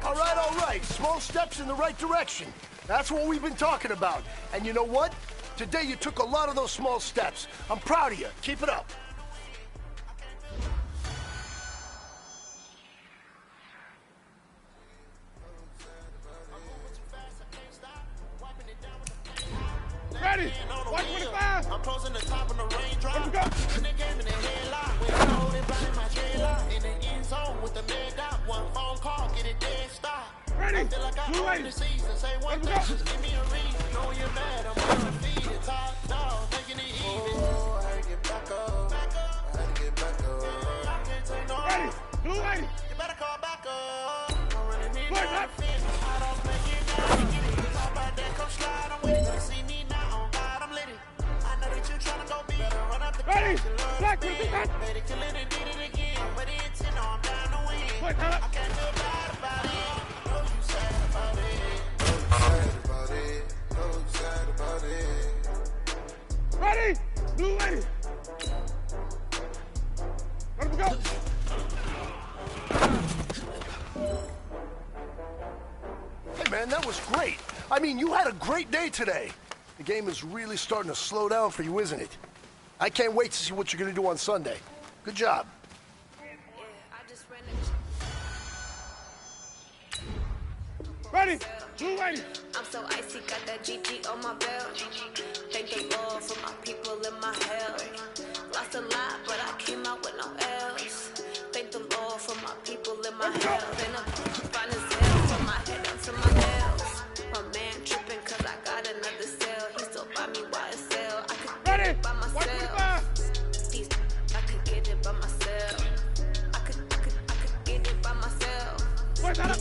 All right. Small steps in the right direction. That's what we've been talking about. And you know what? Today you took a lot of those small steps. I'm proud of you. Keep it up. Ready. 125. I'm closing the top of the range drop. Let him go. In the game in the headlock. When I hold it blind, my dreadlock. In the end zone with the med dot. One phone call, get it dead stop. Ready. I feel like I own the season. Say one thing, just give me a reason. Know you're mad, I'm undefeated. Top dog, making it even. Oh, I had to get back up. I had to get back up. I can't take no. Ready. Blue 80. You better call back up. I'm running in Where's down that? the fence. I don't make it down to get it. Talk about that, come slide, I'm with it. You see me now, on God, I'm lit it. I know that you tryna go be. Better run up the Ready. cash and love Black the 25. band. Better kill it and did it again. But it's in, I'm down to win. Where's that? I can't feel bad about it. Know you sad about it. Know you sad about it. Know you sad about it. Ready. Blue 80. Let him go. Hey, man, that was great. I mean, you had a great day today. The game is really starting to slow down for you, isn't it? I can't wait to see what you're going to do on Sunday. Good job. Ready. Blue 80. I'm so icy, got that GG on my belt. Thank the Lord for my people in my hell. Lost a lot, but I came out with no L's. Thank the Lord for my people in my hell. Then I'm fine as hell from my head down to my nails. My man tripping cause I got another sale. He still buy me YSL. I could get it by myself. These I could get it by myself. I could get it by myself. Where's that up?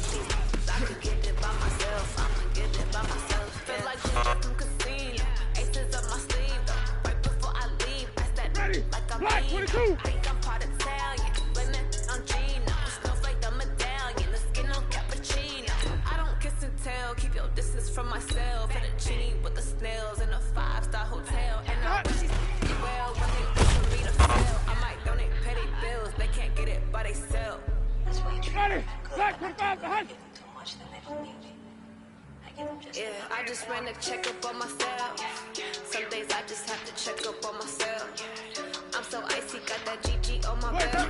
I could get it by myself. I'ma get it by myself. Feel like Ginger from Casino. Aces up my sleeve though. Right before I leave, I said Ready. like I'm Black 22. think I'm part Italian. Blending on Gino. Snowflake the medallion. The skin on cappuccino. I don't kiss and tell. Keep your distance from myself. Fettuccine with the snails in a 5-star hotel. And I wish she's well when they wish for me to fail. I might donate petty bills. They can't get it by they sell. Ready. Black 25. Behind. Yeah, I just ran a checkup on myself. Some days I just have to check up on myself. I'm so icy, got that GG on my belt.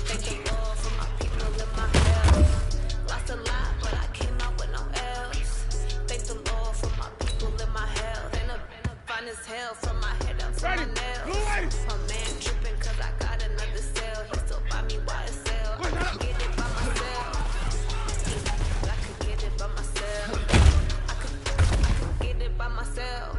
Thank the Lord for my people in my hell. Lost a lot, but I came out with no L's. Thank the Lord for my people in my hell. Been fine as hell from my head down to my nails. My man tripping cause I got another sale. He still buy me YSL. I could get it by myself. I could get it by myself. I could get it by myself.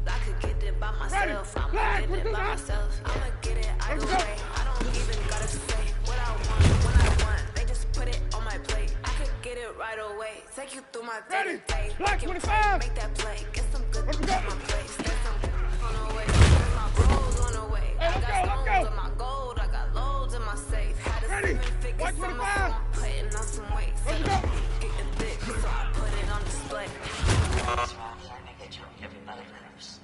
I could get it by myself. I'ma get it by myself. I'ma get it either way. I don't even gotta say what I want when I want. They just put it on my plate. I could get it right away. Take you through my day to day. Black 25. Make that play. Get some good things in my place. There's some on the way. There's my bros on the way. I got stones in my gold. I got loads in my safe. Had a 7-figure summer, so I'm putting on some weight. Getting thick, so I put it on display. What's wrong here? I get you everybody nerves.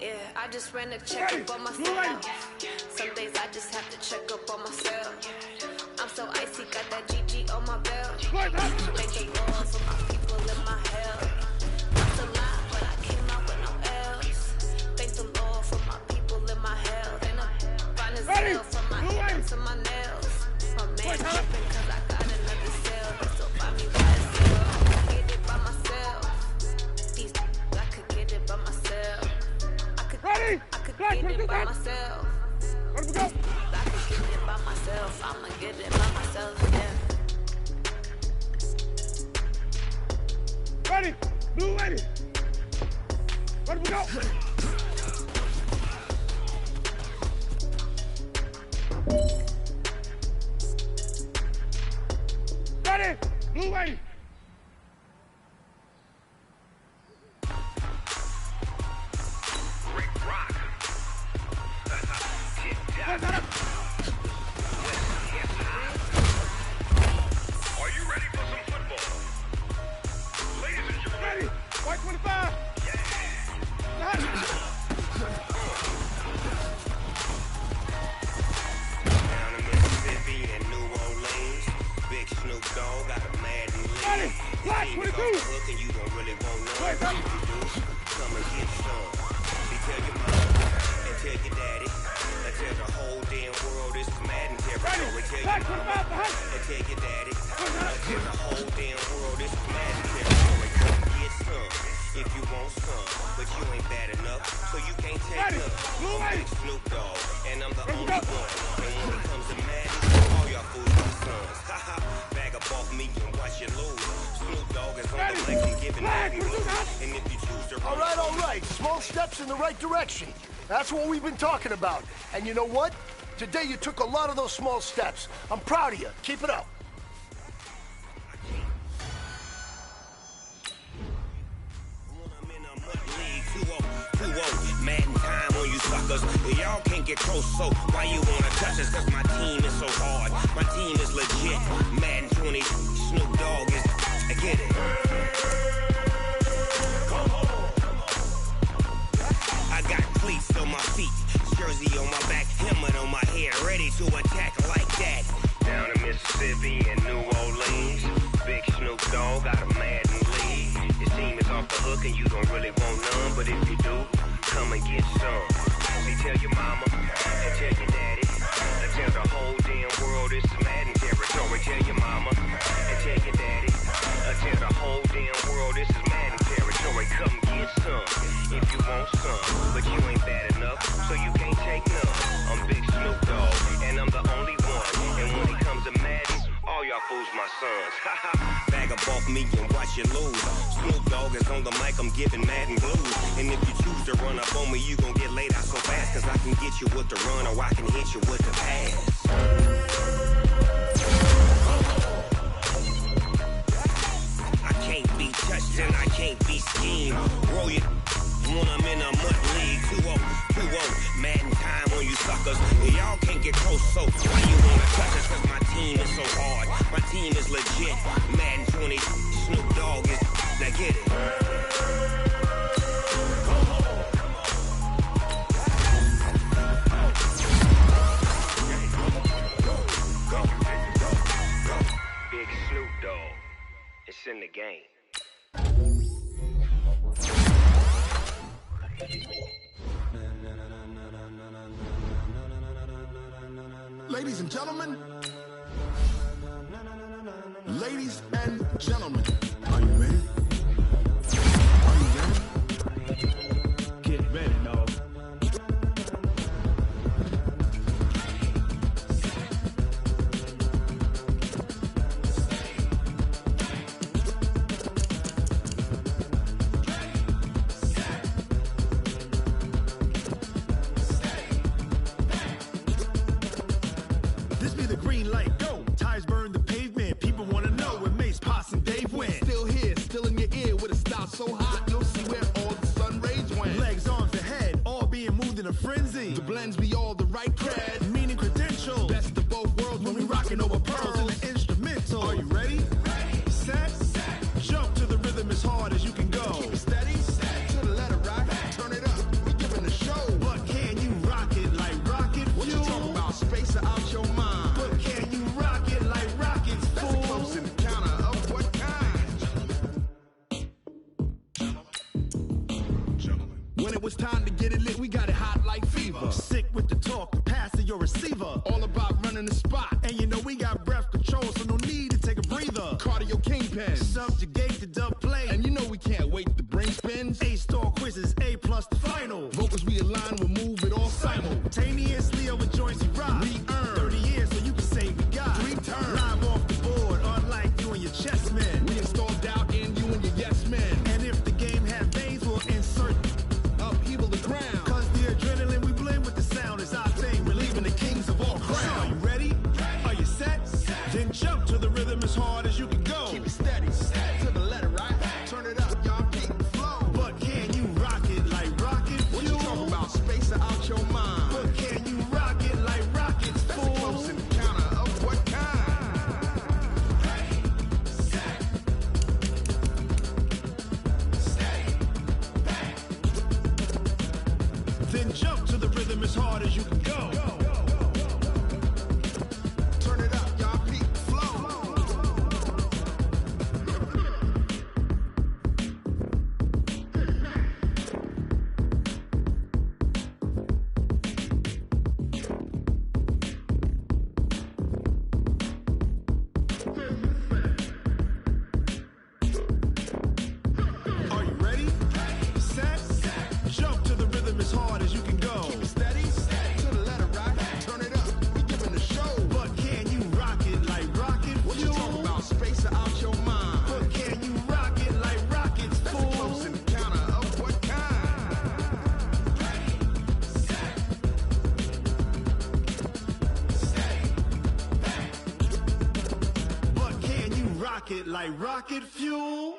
Yeah, I just ran a check up on myself. Some days I just have to check up on myself. I'm so icy, got that GG on my belt. Thank the Lord for my people in my hell. That's a lie, but I came out with no L's. Thank the Lord for my people in my hell. And I'm fine as hell from my head to my nails. My man tripping cause I got another cell. They still find me by myself. I get it by myself. These I could get it by myself. I could get it by myself. I could get it by myself. I'ma get it by myself, yeah. Ready? Blue ready. Ready we go. Ready? Blue ready. Are you ready for some football? Ladies and gentlemen. Ready? White 25. Down in Mississippi and New Orleans, Big Snoop Dogg got a mad and lean. Black 22. Look and you don't really want none. If you do, come and get some. See, tell your mama and tell your daddy. And tell the whole damn world this is Madden territory. Tell your mama and tell your daddy. And tell the whole damn world this is Madden territory. Come get some if you want some. But you ain't bad enough, so you can't take none. I'm Big Snoop Dogg, and I'm the only one. And when it comes to Madden, all y'all fools my sons. Haha, bag up off me and watch you lose. Snoop Dogg is on the mic, I'm giving Madden blues. And if you choose to run... All right. Small steps in the right direction. That's what we've been talking about. And you know what? Today you took a lot of those small steps. I'm proud of you. Keep it up. Madden time on you suckers. Y'all can't get close, so why you wanna touch us? Cause my team is so hard. My team is legit. Madden 20, Snoop Dogg is... I get it. I got cleats on my feet, jersey on my back, helmet on my head, ready to attack like that. Down in Mississippi and New Orleans, Big Snoop Dogg got a Madden league. His team is off the hook and you don't really want none, but if you do, come and get some. See, tell your mama and tell your daddy, and tell the whole damn world this is Madden territory. Tell your mama and tell your daddy, and tell the whole damn world this is Madden territory. Come get some if you want some, but you ain't bad enough, so you can't take none. I'm Big Snoop Dogg, and I'm the only one. And when it comes to Madden, all y'all fools my sons. Bag up off me and watch you lose. Snoop Dogg is on the mic, I'm giving Madden blues. And if you choose to run up on me, you gon' get laid out so fast. Cause I can get you with the run or I can hit you with the pass. I can't be touched and I can't be schemed. Roll you when I'm in a mud league. 2-0, Madden time on you suckers. Y'all can't get close, so why you wanna touch us? Cause my team is so hard. My team is legit. Madden 20, Snoop Dogg is... Now get it. Big Snoop Dogg. It's in the game. Ladies and gentlemen, ladies and gentlemen, are you ready? Are you ready? Get ready, dog. This be the green light, go. Tires burn the pavement. People wanna know when Mace, Poss, and Dave win. When it was time to get it lit, we got it hot like fever. Sick with the talk, the pass of your receiver. All about running the spot. And you know we got breath control, so no need to take a breather. Cardio kingpin, subjugate the dub play. And you know we can't wait to bring spins. A-star quizzes, A+ the final. Vocals we align, we'll move it all simultaneously over joints we rock. We earn 30 years, so you can say we got 3 turns. Live off the board, unlike you and your chess men. We install doubt in you and your yes men. And if the game had veins, we'll insert upheaval the ground. Cause the adrenaline we blend with the sound is our thing. Relieving the kings of all crowns. So are you ready? Are you set? Then jump to the rhythm as hard as you can go. Keep it steady, to the letter, right? Turn it up, y'all keep the flow. But can you rock it like rocket fuel? What you talking about? Space out your mind. But can you rock it like rockets, fool? That's a close encounter of what kind? Then jump to the rhythm as hard as you can go. Turn it up, y'all peak flow. Are you ready? Set? Jump to the rhythm as hard as you can go. Keep it steady, to the letter, right? Turn it up, we giving the show. But can you rock it like rocket fuel? What you talking about? Space out your mind. But can you rock it like rockets, fool? That's a close encounter of what kind? But can you rock it like rocket fuel?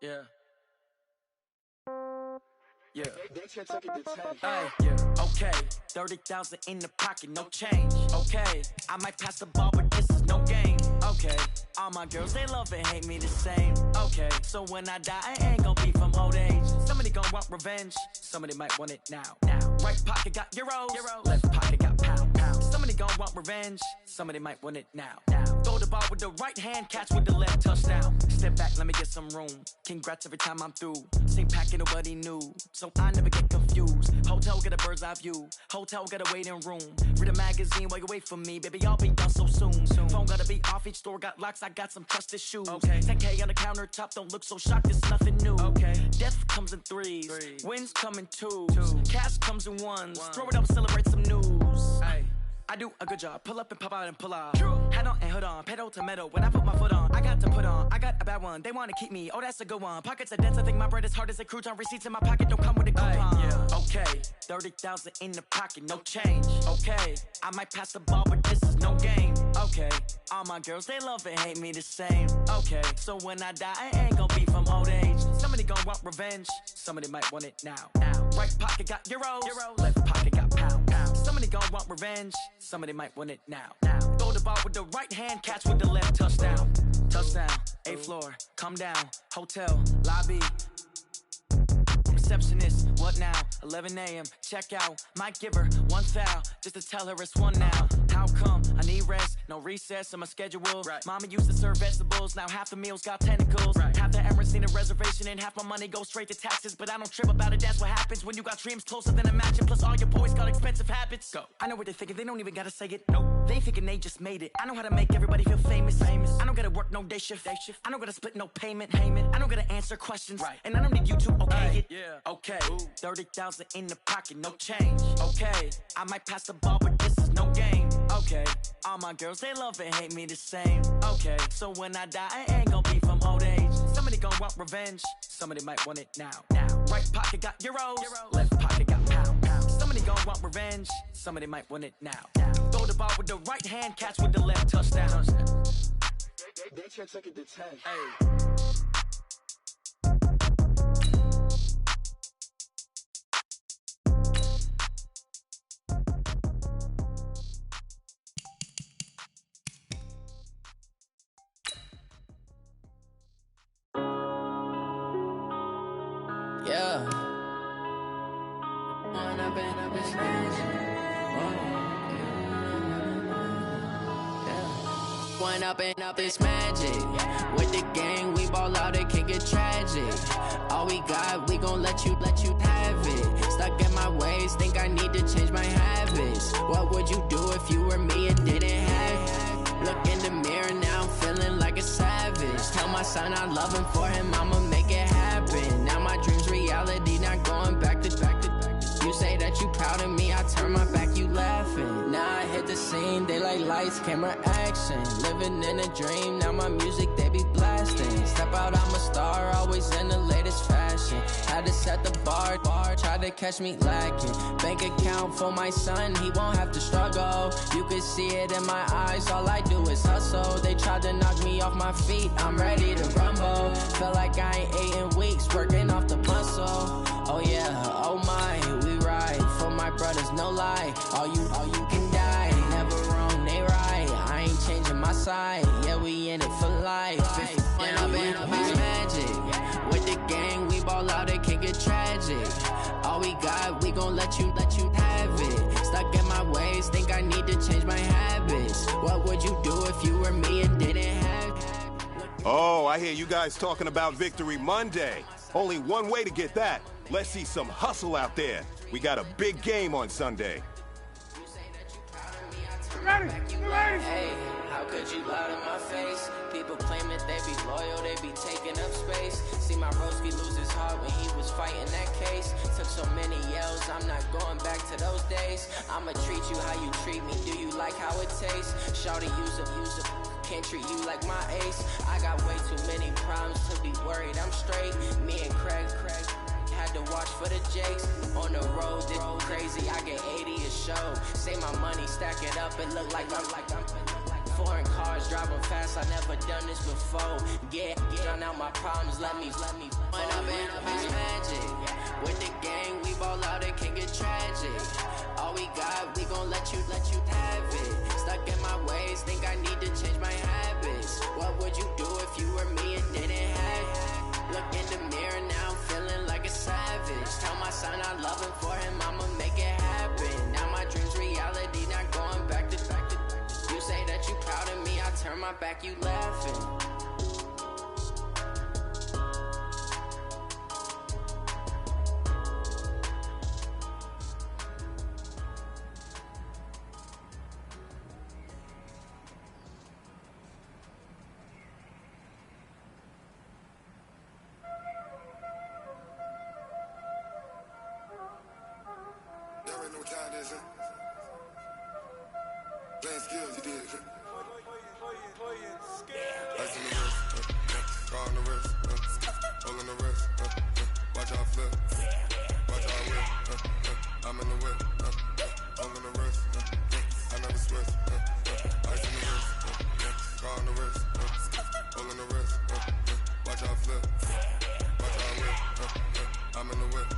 Yeah. Yeah. Hey, yeah. Okay. 30,000 in the pocket, no change. Okay. I might pass the ball, but this is no game. Okay. All my girls, they love and hate me the same. Okay. So when I die, I ain't gonna be from old age. Somebody gon' want revenge. Somebody might want it now. Right pocket got euros. Left pocket got pound. Somebody gon' want revenge. Somebody might want it now. Throw the ball with the right hand, catch with the left, touchdown. Step back, let me get some room. Congrats every time I'm through. Same packet, nobody knew, so I never get confused. Hotel get a bird's eye view. Hotel get a waiting room. Read a magazine while you wait for me, baby. I'll be done so soon. Phone gotta be off. Each store got locks. I got some trusted shoes. Okay. 10K on the countertop. Don't look so shocked. It's nothing new. Okay. Death comes in threes. Wins come in twos. Cash comes in ones. Throw it up, celebrate some news. Hey. I do a good job, pull up and pop out and pull out. Hat on and hood on, pedal to metal. When I put my foot on, I got to put on. I got a bad one, they wanna keep me. Oh, that's a good one. Pockets are dense, I think my bread is hard as a crouton. Receipts in my pocket don't come with a coupon. Yeah. Okay, 30,000 in the pocket, no change. Okay, I might pass the ball, but this is no game. Okay, all my girls, they love and hate me the same. Okay, so when I die, I ain't gonna be from old age. Somebody gon' want revenge, somebody might want it now. Right pocket got euros. Left pocket got pound. Somebody gon' want revenge, somebody might want it now. Throw the ball with the right hand, catch with the left, touchdown. Touchdown, 8th floor, come down, hotel, lobby. Receptionist, what now? 11 a.m., check out. Might give her one foul, just to tell her it's one now. How come? I need rest, no recess in my schedule. Right. Mama used to serve vegetables, now half the meals got tentacles. Right. Half the errands need a reservation and half my money goes straight to taxes. But I don't trip about it, that's what happens when you got dreams closer than a mansion. Plus all your boys got expensive habits. Go. I know what they're thinking, they don't even gotta say it. Nope. They ain't thinking they just made it. I know how to make everybody feel famous. I don't gotta work no day shift. I don't gotta split no payment. I don't gotta answer questions. Right. And I don't need you to okay it. Yeah. Okay, 30,000 in the pocket, no change. Okay, I might pass the ball, but this is no game. Okay, all my girls, they love and hate me the same. Okay, so when I die, I ain't gonna be from old age. Somebody gon' want revenge, somebody might want it now. Right pocket got euros. Left pocket got pound. Somebody gon' want revenge, somebody might want it now. Throw the ball with the right hand, catch with the left, touchdown. They can't take it to 10. Hey. Yeah. Run up in this bitch. One up and up, it's magic. With the gang, we ball out, it can get tragic. All we got, we gon' let you have it. Stuck in my ways, think I need to change my habits. What would you do if you were me and didn't have it? Look in the mirror, now I'm feeling like a savage. Tell my son I love him, for him I'ma make it happen. Now my dream's reality, not going back to. You say that you proud of me, I turn my back, you laughing. Now I hit the scene, they like lights, camera, action. Living in a dream, now my music, they be blasting. Step out, I'm a star, always in the latest fashion. Had to set the bar, try to catch me lacking. Bank account for my son, he won't have to struggle. You can see it in my eyes, all I do is hustle. They tried to knock me off my feet, I'm ready to rumble. Feel like I ain't ate in weeks, working off the muscle. Oh yeah, oh my, we ride for my brothers, no lie. All you can die, never wrong, they right. I ain't changing my side, yeah, we in it for life. And I've been magic. With the gang, we ball out, it can get tragic. All we got, we gon' let you have it. Stuck in my ways, think I need to change my habits. What would you do if you were me and didn't have it? Oh, I hear you guys talking about Victory Monday. Only one way to get that. Let's see some hustle out there. We got a big game on Sunday. Ready? Hey, how could you lie to my face? People claim that they be loyal, they be taking up space. See my broski lose his heart when he was fighting that case. Took so many yells, I'm not going back to those days. I'ma treat you how you treat me, do you like how it tastes? Shawty, use up. Can't treat you like my ace. I got way too many problems to be worried, I'm straight. Me and Craig had to watch for the Jakes. On the road, this crazy, I get 80 a show. Say my money, stack it up, it look like I'm foreign cars, driving fast, I never done this before. Yeah, drown out my problems, let me One up and up is magic. With the gang, we ball out, it can get tragic. All we got, we gon' let you have it. Stuck in my ways, think I need to change my habits. What would you do if you were me and didn't have it? Look in the mirror, now I'm feeling like a savage. Tell my son I love him, for him I'ma make it happen. Now my dream's reality, not going back to. You say that you proud of me, I turn my back, you laughing. Playing skills, you did. Ice in the wrist, car on the wrist, hole in the wrist, watch how I flip, watch how I whip, I'm in the whip, hole in the wrist, I never switch, ice in the wrist, car on the wrist, hole in the wrist, watch how I flip, watch how I whip, I'm in the whip,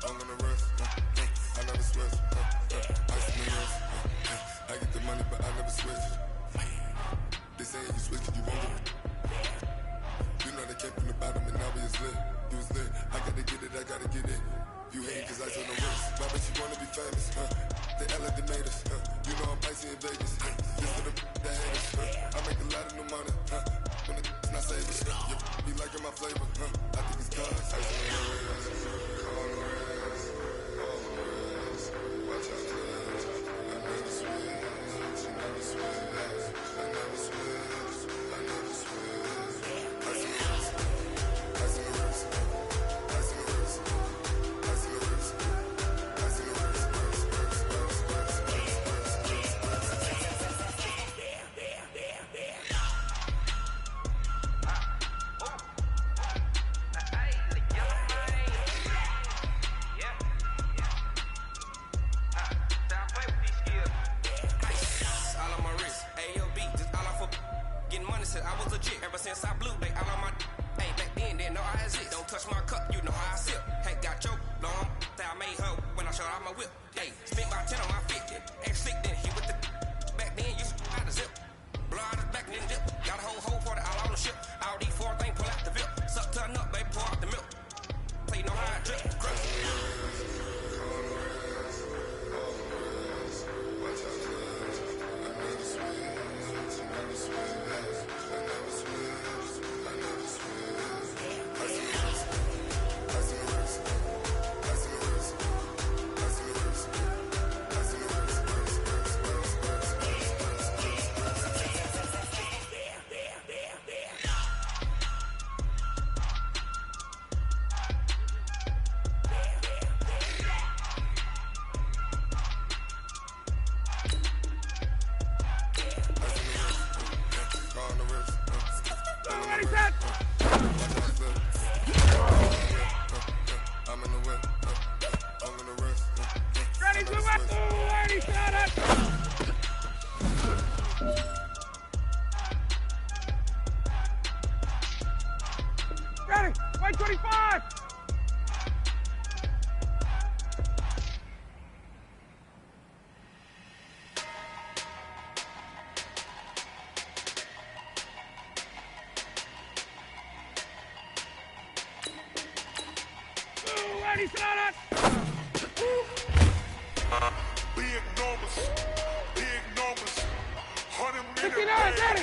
hole in the wrist, I never switch, ice in the wrist. I get the money, but I never switch. They say you switch, you won't get it. You know they came from the bottom and now we is lit. You was lit, I gotta get it, I gotta get it. You hate cause I on the wrist. Why bet you wanna be famous, They elevated us, You know I'm icy in Vegas, This for the that haters, I make a lot of new money, When it's not saving, You be liking my flavor, I think it's cause ice on the wrist.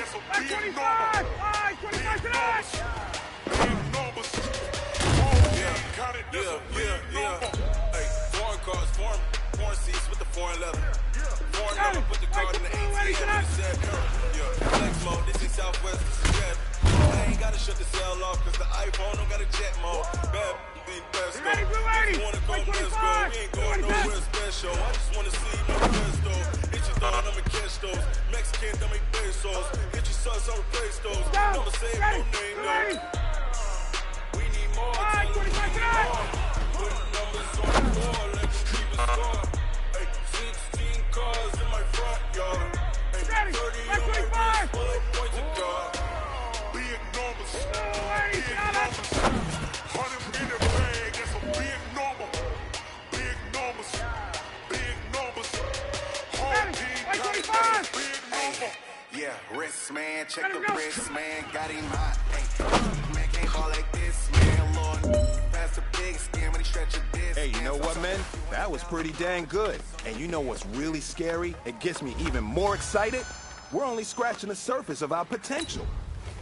that's a big 25! number. All right, 25 tonight! Big numbers. Got it, that's a big number. Hey, foreign cars, foreign seats with the foreign leather. Foreign number, put the card in the ATM and it said, flex mode, this is Southwest, this is red. I ain't gotta shut the cell off, cause the iPhone don't got a jet mode. Bad, be best go. If you wanna go, let's go. We ain't going nowhere special. I just wanna see no pesto. Hit your thought, I'ma catch those. Mexican, don't make pesos. Hit your sons, I'll replace those. Don't say no name, no. We need more, tell them we need more. Put numbers on the board, let's keep it score. Hey, 16 cars in my front yard. Hey, 30 on my wrist, full of points of God. Big numbers. Big numbers. 100 in the bag, that's a big number. Big numbers. Big numbers. Whole team got it, that's a big number. Yeah, wrist man, check the wrist man, got him hot. Hey, man can't ball like this, man. Lord, pass the big skin when he stretch a disc. Hey, you know what, man? That was pretty dang good. And you know what's really scary? It gets me even more excited. We're only scratching the surface of our potential.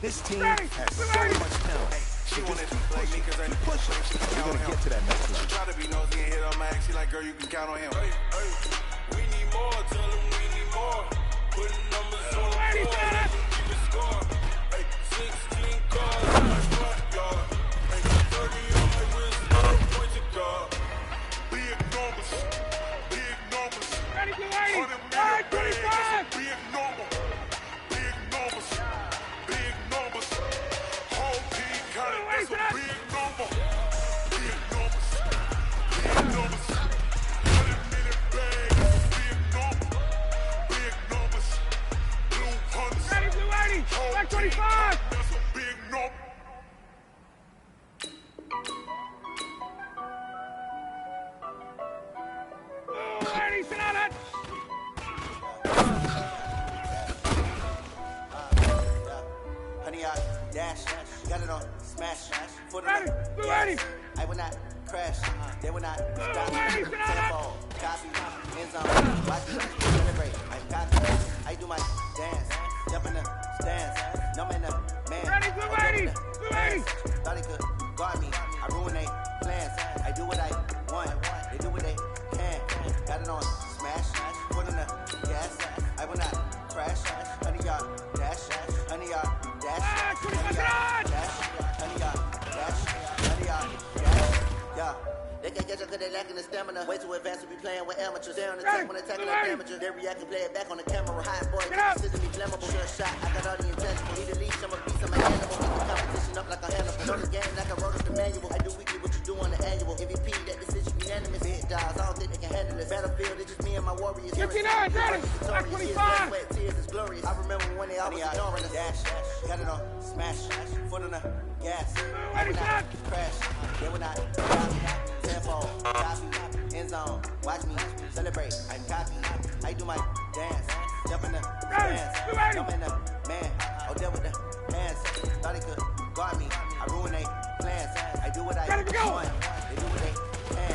This team has so much talent. She wanted to play me cause I keep pushing. We're gonna get to that next level. She try to be nosy and hit on Max. She like, girl, you can count on him. Hey, we need more, tell them we need more. Putting numbers on the board, let's keep it score. Hey, 16 cars in my front yard. Hey, 30 on my wrist, full of points of God. Big numbers. Big numbers. 100 in the bag, that's a big number. Big numbers. Big numbers. Whole team got it, that's a big number. Big numbers. Big numbers. 100 in the bag, that's a big number. Big numbers. Blue hunters. Ready, Blue 80, Whole 25. team, that's a big number. Blue 80, sit on it. Honey, I dash, got it on smash, foot Ready, on Blue gas. 80. I will not crash, they will not stop. Blue 80, sit on it. Tempo, copy, end zone, watch me celebrate. I'm copy, I do my dance, jump in the stands, numb in the man. Ready, Blue 80, Blue 80. Thought he could guard me, I ruin they plans. I do what I want, they do what they can. Got it on smash, foot on the gas. I will not crash, honey, y'all dash, honey, y'all dash, honey, y'all dash, honey, y'all dash, honey, y'all dash. Yeah. They can't catch up cause they lacking the stamina. Way too advanced to be playing with amateurs. They on the attack when attacking like amateur. They react and play it back on the camera. Hot boy, consistently flammable. Sure shot, I got all the intangible. Need a leash, I'm a beast, I'm an animal. Keep the competition up like a handle. Know the game like I wrote up the manual. I do weekly what you do on the annual. MVP, that decision unanimous. Big dogs, I don't think they can handle this. Battlefield, it's just me and my warriors. 59, ready, back 25. Sweat, tears, it's glorious. I remember when they always ignoring us. Dash, got it on smash, foot on the gas. I will not crash, they will not stop. Tempo, copy, end zone, watch me celebrate. I'm copy, I do my dance, jump in the stands, jump in the man, oh deal with the hands. Thought he could guard me, I ruin they plans. I do what I want, they do what they can.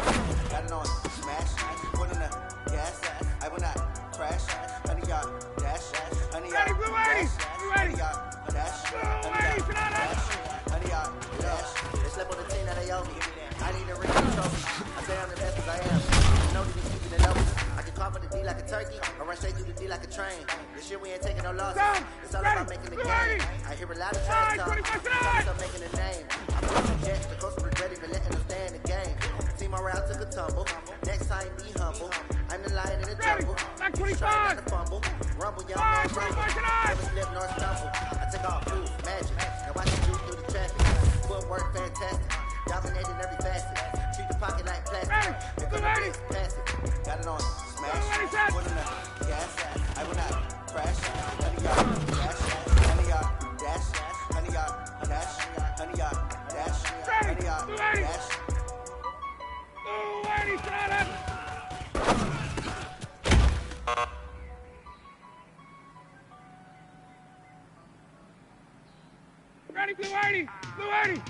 Got it on smash, foot in the gas. I will not crash, honey y'all dash, honey y'all dash, honey y'all dash, honey y'all dash, honey y'all dash. They slept on the team that they owe me. I need a ring and trophy. I say I'm the best as I am. You know that keeping it low. I can call for the D like a turkey, or run straight through the D like a train. This year we ain't taking no losses. It's all about making the game. I hear a lot of trash talk. I'm making a name. I put some jets, the coach regret even letting them stay in the game. Team around took a tumble. Next time be humble. I'm the lion in the jungle. Back 25. To fumble. Rumble, young man, rumble. Never slip nor stumble. I take off proof, magic. Now watch you through the traffic. Footwork fantastic. Dominating every facet. Treat the pocket like plastic. Here come the big pass it. Got it on smash. Foot in the gas. I will not crash. Honey y'all dash. Honey y'all dash. Honey y'all dash. Honey y'all dash. Honey y'all dash. Blue 80, shut up. Ready, Blue 80, Blue 80.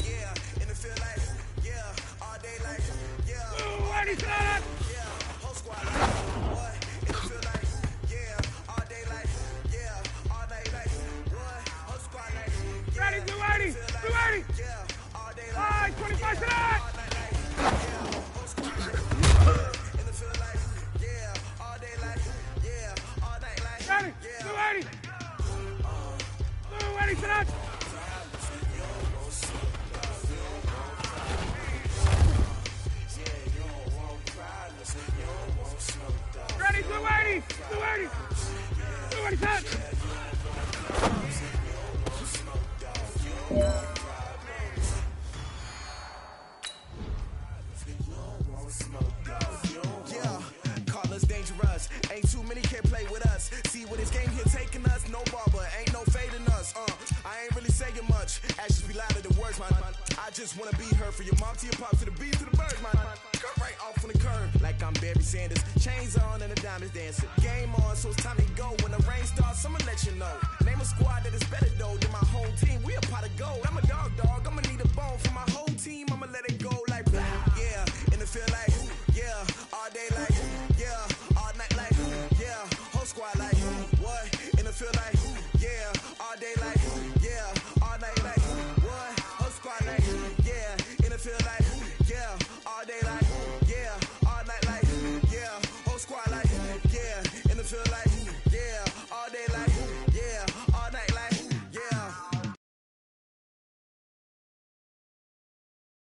Yeah, in the field like, yeah, all day like, yeah. Blue 80, shut up. Yeah, whole squad like, what? In the field like, yeah, all day like, yeah, all night like. Everybody touch. Yeah, call us dangerous. Ain't too many can play with us. See what this game here taking us. No barber, ain't no fading us. I ain't really saying much. Actions be louder than words, man. I just wanna be heard. For your mom to your pop to the beat to the birds, man. Cut right off on the curb like I'm Barry Sanders. Chains on and the diamonds dancing. Game on, so it's time to go. When the rain starts, I'ma let you know. Name a squad that is better though than my home team. We a pot of gold. I'm a